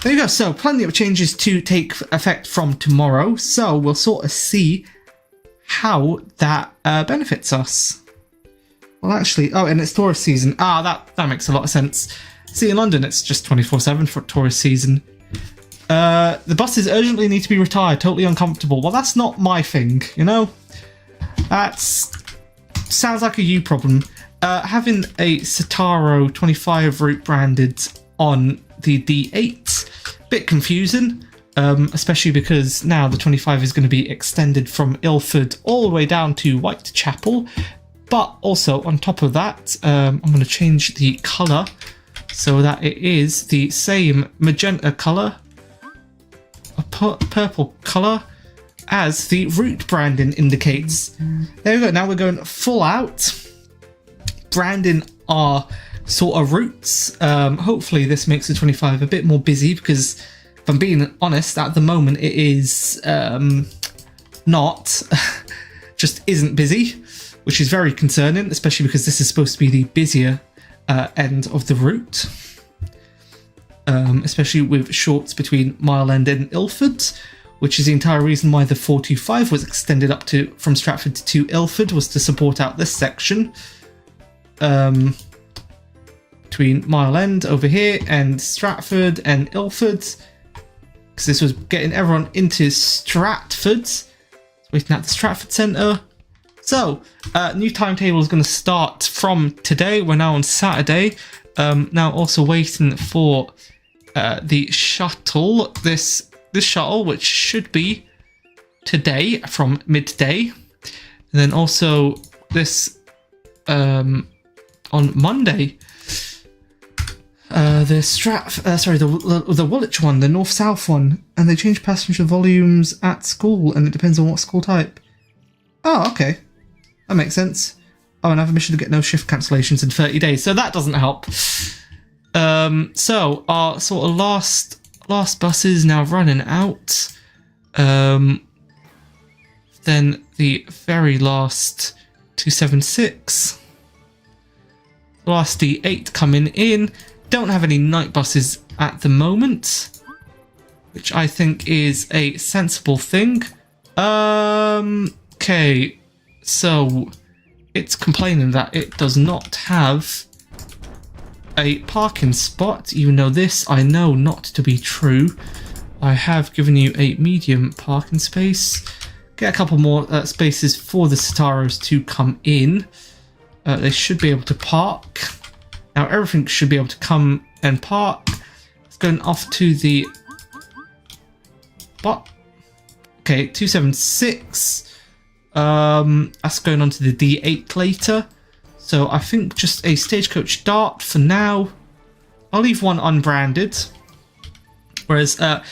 There you go. So plenty of changes to take effect from tomorrow. So we'll sort of see how that benefits us. Well, actually, oh, and it's tourist season. That makes a lot of sense. See, in London, it's just 24/7 for tourist season. The buses urgently need to be retired. Totally uncomfortable. Well, that's not my thing, you know? That sounds like a you problem. Having a Citaro 25 route branded on the D8, bit confusing, especially because now the 25 is going to be extended from Ilford all the way down to Whitechapel. But also on top of that, I'm going to change the colour so that it is the same magenta colour, a purple colour, as the route branding indicates. There we go. Now we're going full out, branding our sort of routes. Hopefully this makes the 25 a bit more busy, because if I'm being honest, at the moment it is not, just isn't busy, which is very concerning, especially because this is supposed to be the busier end of the route, especially with shorts between Mile End and Ilford, which is the entire reason why the 425 was extended up to from Stratford to Ilford, was to support out this section between Mile End over here and Stratford and Ilford, because this was getting everyone into Stratford, waiting at the Stratford Centre. So, new timetable is going to start from today. We're now on Saturday. Now also waiting for the shuttle, this shuttle, which should be today from midday. And then also this on Monday, the Woolwich one, the north-south one, and they change passenger volumes at school, and it depends on what school type. Oh, okay. That makes sense. Oh, and I have a mission to get no shift cancellations in 30 days, so that doesn't help. So our sort of last buses now running out. Then the very last 276. Last D8 coming in. Don't have any night buses at the moment, which I think is a sensible thing. Okay, so it's complaining that it does not have a parking spot, even though this I know not to be true. I have given you a medium parking space. Get a couple more spaces for the Citaros to come in. They should be able to park. Now everything should be able to come and park. It's going off to the... What? Okay, 276. That's going on to the D8 later. So I think just a Stagecoach Dart for now. I'll leave one unbranded. Whereas, to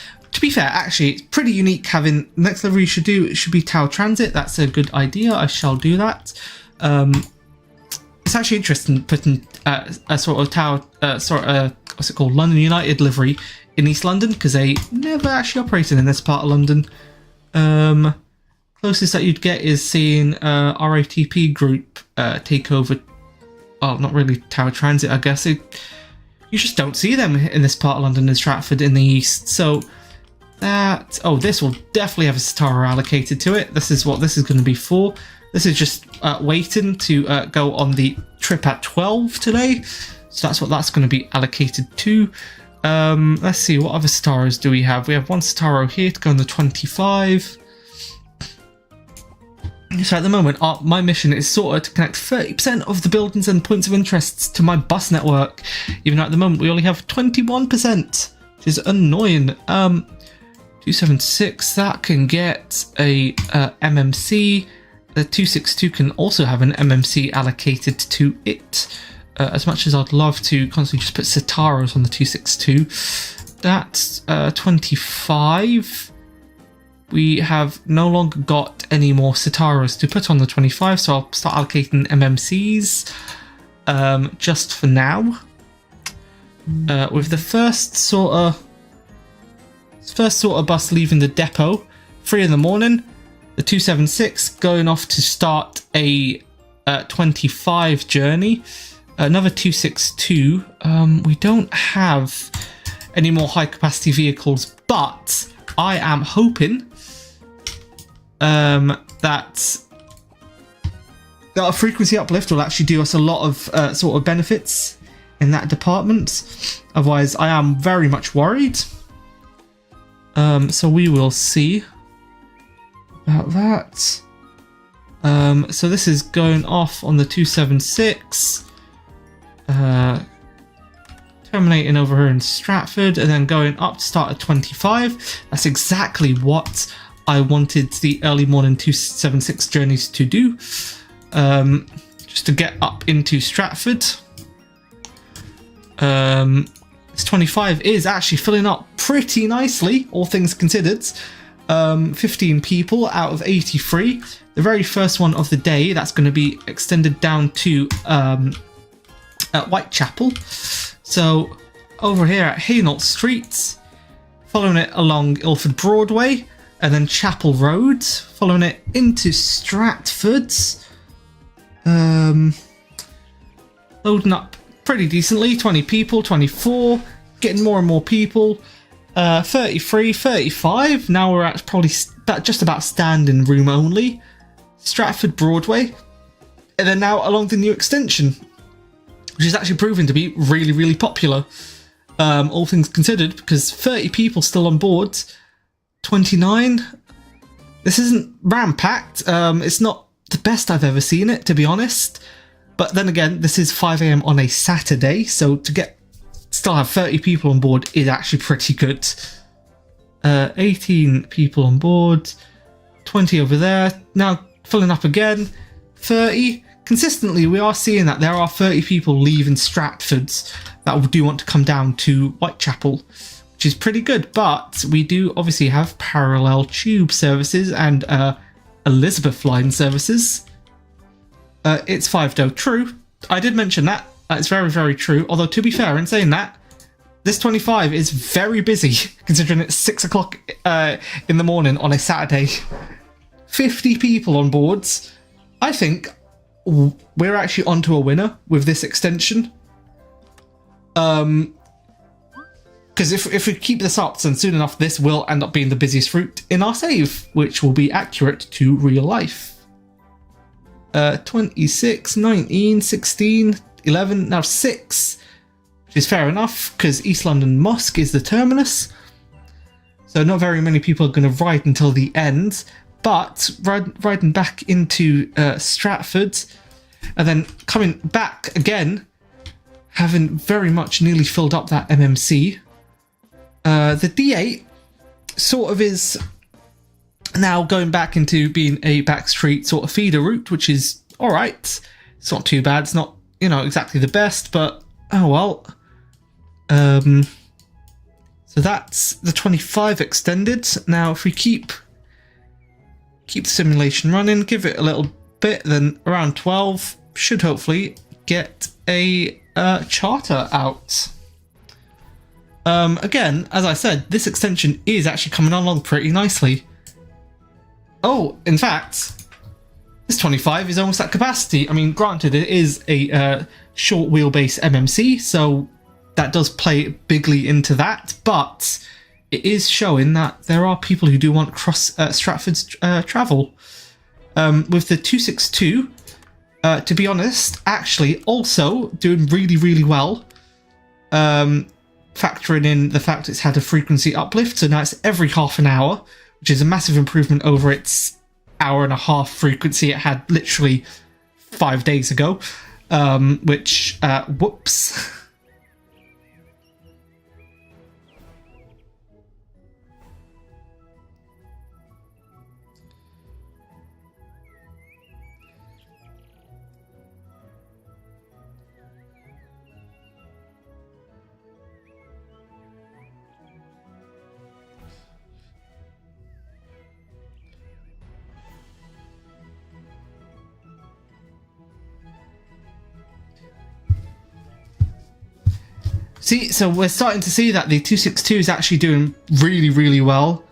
be fair, actually, it's pretty unique having... Next livery you should do, it should be Tower Transit. That's a good idea. I shall do that. It's actually interesting putting a sort of Tower... what's it called? London United livery in East London, because they never actually operated in this part of London. Closest that you'd get is seeing RATP group take over. Well, not really Tower Transit, I guess. You just don't see them in this part of London as Stratford in the east. So that... Oh, this will definitely have a Citaro allocated to it. This is what this is going to be for. This is just waiting to go on the trip at 12 today. So that's what that's going to be allocated to. Let's see, what other Citaros do we have? We have one Citaro here to go on the 25. So at the moment, my mission is sort of to connect 30% of the buildings and points of interest to my bus network. Even though at the moment we only have 21%, which is annoying. 276, that can get a MMC. The 262 can also have an MMC allocated to it. As much as I'd love to constantly just put Citaros on the 262. That's 25. We have no longer got any more Citaros to put on the 25, so I'll start allocating MMCs just for now. With the first sort of bus leaving the depot, 3 in the morning, the 276 going off to start a 25 journey. Another 262. We don't have any more high capacity vehicles, but I am hoping that a frequency uplift will actually do us a lot of sort of benefits in that department. Otherwise, I am very much worried. So we will see about that. So this is going off on the 276. Terminating over here in Stratford and then going up to start at 25. That's exactly what I wanted the early morning 276 journeys to do. Just to get up into Stratford. This 25 is actually filling up pretty nicely, all things considered. 15 people out of 83. The very first one of the day, that's going to be extended down to at Whitechapel. So over here at Hainault Street, following it along Ilford Broadway, and then Chapel Road, following it into Stratford. Loading up pretty decently, 20 people, 24, getting more and more people, 33, 35, now we're at probably just about standing room only, Stratford Broadway, and then now along the new extension, which is actually proven to be really, really popular, all things considered, because 30 people still on board, 29, this isn't ram-packed, it's not the best I've ever seen it, to be honest. But then again, this is 5 AM on a Saturday, so to still have 30 people on board is actually pretty good. 18 people on board, 20 over there, now filling up again, 30. Consistently, we are seeing that there are 30 people leaving Stratford that do want to come down to Whitechapel, which is pretty good, but we do obviously have parallel tube services and Elizabeth line services. It's 5 though, true. I did mention that. It's very, very true. Although, to be fair, in saying that, this 25 is very busy, considering it's 6 o'clock in the morning on a Saturday. 50 people on boards. I think we're actually onto a winner with this extension. Because if we keep this up, then soon enough, this will end up being the busiest route in our save, which will be accurate to real life. 26, 19, 16, 11, now 6, which is fair enough because East London Mosque is the terminus. So not very many people are going to ride until the end, but riding back into Stratford and then coming back again, having very much nearly filled up that MMC. The D8 sort of is now going back into being a backstreet sort of feeder route, which is alright. It's not too bad. It's not, you know, exactly the best, but oh well. So that's the 25 extended. Now if we keep the simulation running, give it a little bit, then around 12 should hopefully get a charter out. Again, as I said, this extension is actually coming along pretty nicely. Oh, in fact, this 25 is almost at capacity. I mean, granted, it is a short wheelbase MMC, so that does play bigly into that, but it is showing that there are people who do want cross Stratford's travel. With the 262, to be honest, actually also doing really, really well. Factoring in the fact it's had a frequency uplift, so now it's every half an hour, which is a massive improvement over its hour-and-a-half frequency it had literally 5 days ago, which, whoops. See, so we're starting to see that the 262 is actually doing really, really well.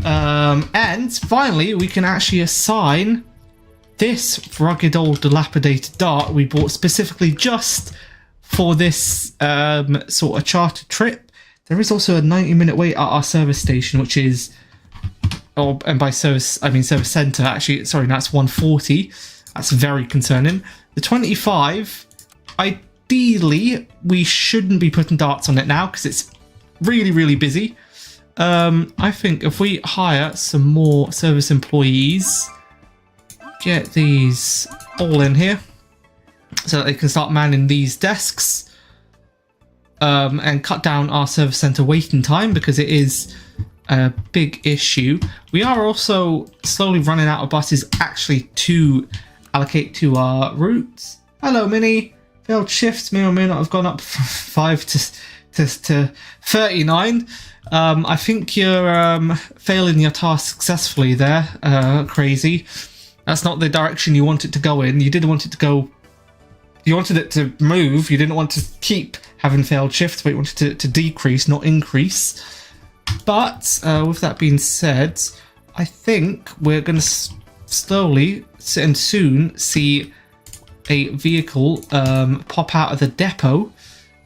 And finally, we can actually assign this rugged old dilapidated dart we bought specifically just for this sort of charter trip. There is also a 90-minute wait at our service station, which is, oh, and by service, I mean service centre, actually, sorry, that's 140. That's very concerning. The 25, ideally, we shouldn't be putting darts on it now because it's really, really busy. I think if we hire some more service employees, get these all in here so that they can start manning these desks. And cut down our service centre waiting time because it is a big issue. We are also slowly running out of buses actually to allocate to our routes. Hello, Minnie. Failed shifts may or may not have gone up from 5 to 39. I think you're failing your task successfully there, Crazy. That's not the direction you want it to go in. You did want it to go... You wanted it to move. You didn't want to keep having failed shifts, but you wanted it to decrease, not increase. But with that being said, I think we're going to slowly and soon see a vehicle pop out of the depot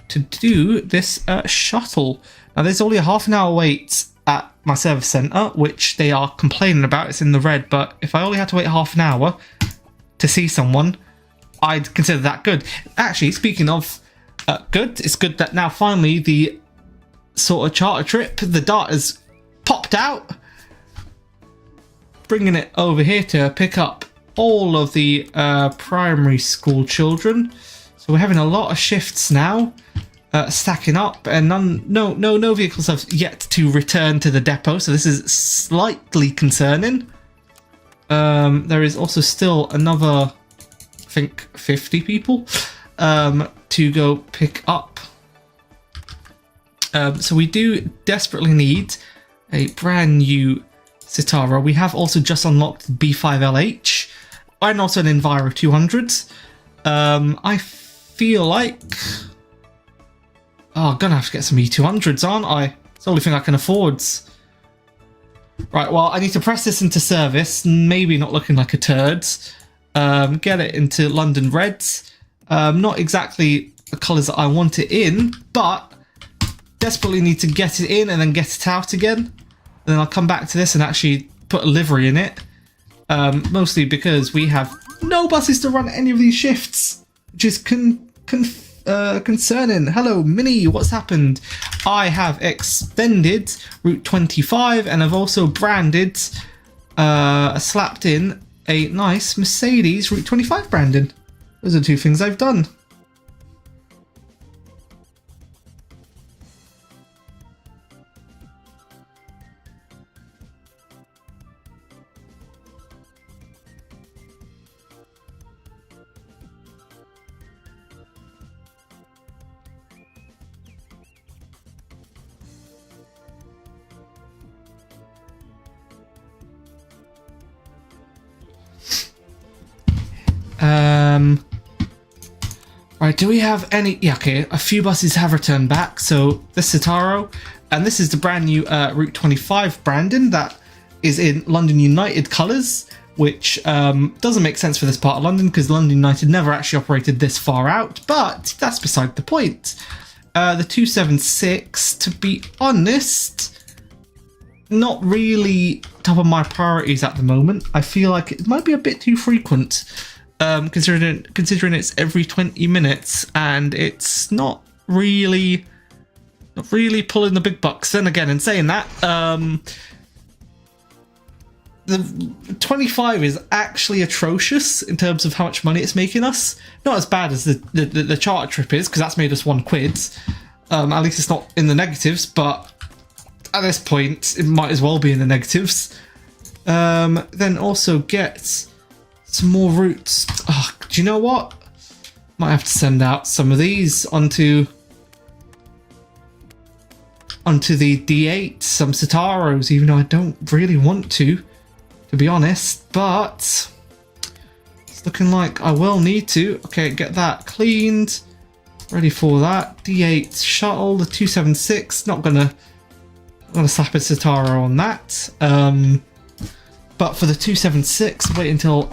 to do this shuttle. Now, there's only a half an hour wait at my service centre, which they are complaining about. It's in the red, but if I only had to wait half an hour to see someone, I'd consider that good. Actually, speaking of good, it's good that now finally the sort of charter trip, the dart has popped out, bringing it over here to pick up all of the primary school children. So we're having a lot of shifts now, stacking up, and no vehicles have yet to return to the depot. So this is slightly concerning. There is also still another, I think, 50 people to go pick up. So we do desperately need a brand new Citaro. We have also just unlocked B5LH and also an Enviro 200. I feel like... Oh, I'm gonna have to get some E200s, aren't I? It's the only thing I can afford. Right, well, I need to press this into service, maybe not looking like a turd. Get it into London Reds. Not exactly the colours that I want it in, but desperately need to get it in and then get it out again. And then I'll come back to this and actually put a livery in it. Mostly because we have no buses to run any of these shifts, which is concerning. Hello, Minnie, what's happened? I have extended Route 25 and I've also branded, slapped in a nice Mercedes Route 25 branding. Those are two things I've done. Right, do we have any... Yeah, okay, a few buses have returned back. So this Citaro, and this is the brand new Route 25 Brandon that is in London United colours, which doesn't make sense for this part of London because London United never actually operated this far out, but that's beside the point. The 276, to be honest, not really top of my priorities at the moment. I feel like it might be a bit too frequent. Considering it's every 20 minutes and it's not really pulling the big bucks. Then again, in saying that, the 25 is actually atrocious in terms of how much money it's making us. Not as bad as the charter trip is, because that's made us £1. At least it's not in the negatives, but at this point it might as well be in the negatives. Then also get some more routes. Oh, do you know what? Might have to send out some of these onto the D8, some Citaros, even though I don't really want to be honest, but it's looking like I will need to. Okay, get that cleaned, ready for that. D8 shuttle, the 276, not gonna slap a Citaro on that. But for the 276, wait until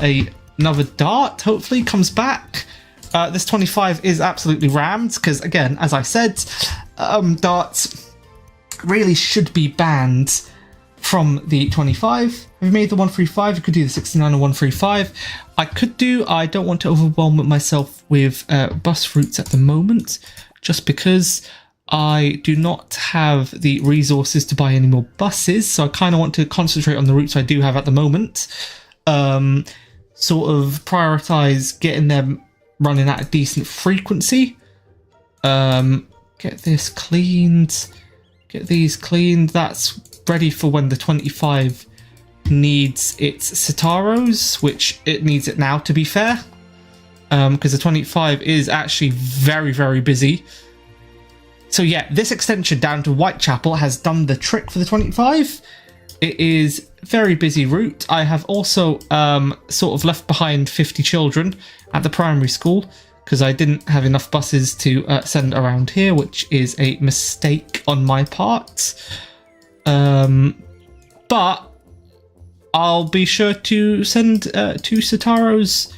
another dart hopefully comes back. This 25 is absolutely rammed because, again, as I said, darts really should be banned from the 25. We've made the 135. You could do the 69 or 135. I don't want to overwhelm myself with bus routes at the moment, just because I do not have the resources to buy any more buses, so I kind of want to concentrate on the routes I do have at the moment. Sort of prioritize getting them running at a decent frequency. Get this cleaned. Get these cleaned. That's ready for when the 25 needs its Citaros, which it needs it now, to be fair. Because the 25 is actually very, very busy. So yeah, this extension down to Whitechapel has done the trick for the 25. It is very busy route. I have also sort of left behind 50 children at the primary school because I didn't have enough buses to send around here, which is a mistake on my part. But I'll be sure to send 2 Sitaros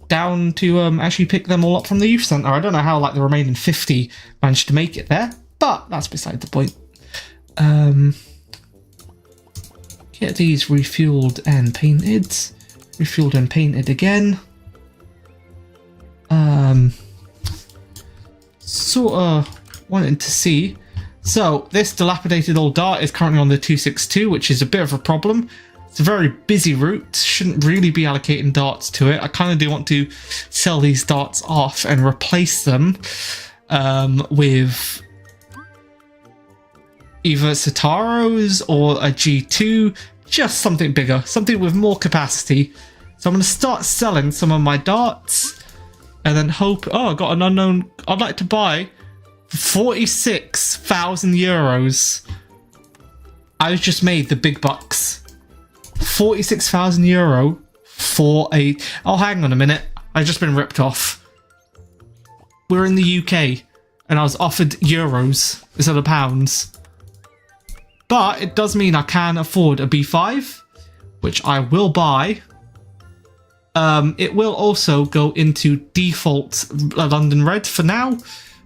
down to actually pick them all up from the youth centre. I don't know how like the remaining 50 managed to make it there, but that's beside the point. Get these refueled and painted. Refueled and painted again. Sort of wanted to see. So this dilapidated old dart is currently on the 262, which is a bit of a problem. It's a very busy route. Shouldn't really be allocating darts to it. I kind of do want to sell these darts off and replace them with either Sitaros or a G2, just something bigger, something with more capacity. So I'm going to start selling some of my darts and then hope, oh, I got an unknown. I'd like to buy 46,000 euros. I've just made the big bucks. 46,000 euro for a... Oh, hang on a minute. I've just been ripped off. We're in the UK and I was offered euros instead of pounds. But it does mean I can afford a B5, which I will buy. It will also go into default London Red for now,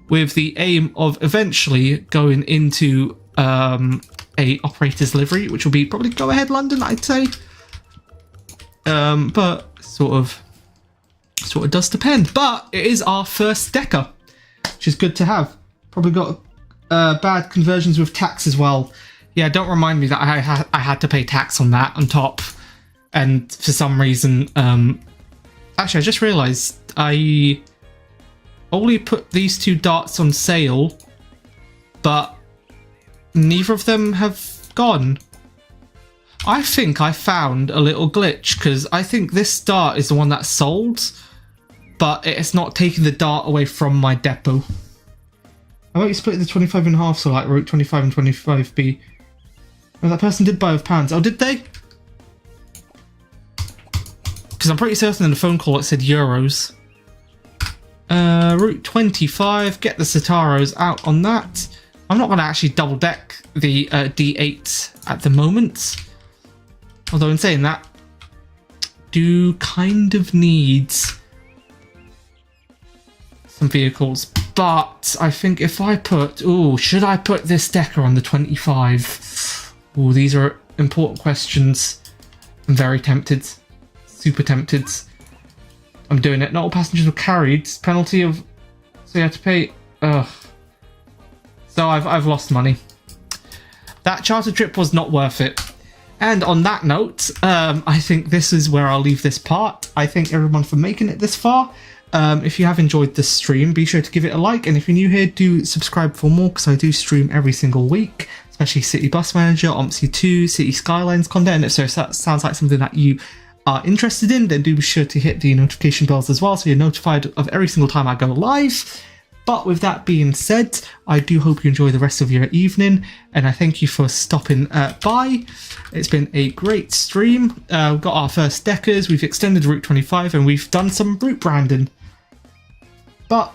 with the aim of eventually going into a operator's livery, which will be probably Go Ahead London, I'd say. But sort of does depend. But it is our first Decker, which is good to have. Probably got bad conversions with tax as well. Yeah, don't remind me that I had to pay tax on that on top. And for some reason, actually I just realised I only put these 2 darts on sale, but neither of them have gone. I think I found a little glitch, because I think this dart is the one that sold, but it's not taking the dart away from my depot. How about you split the 25 in half, so like route 25 and 25B? Well, that person did buy with pounds. Oh, did they? Because I'm pretty certain in the phone call it said euros. Route 25, get the Sitaros out on that. I'm not going to actually double deck the D8 at the moment. Although in saying that, do kind of need some vehicles. But I think if I put... Ooh, should I put this Decker on the 25? Ooh, these are important questions. I'm very tempted. Super tempted. I'm doing it. Not all passengers were carried. Penalty of... So you have to pay... Ugh. So I've lost money. That charter trip was not worth it. And on that note, I think this is where I'll leave this part. I thank everyone for making it this far. If you have enjoyed this stream, be sure to give it a like. And if you're new here, do subscribe for more, because I do stream every single week, especially City Bus Manager, OMSI 2, City Skylines content. And if that sounds like something that you are interested in, then do be sure to hit the notification bells as well, so you're notified of every single time I go live. But with that being said, I do hope you enjoy the rest of your evening, and I thank you for stopping by. It's been a great stream. We've got our first Deckers, we've extended Route 25, and we've done some route branding. But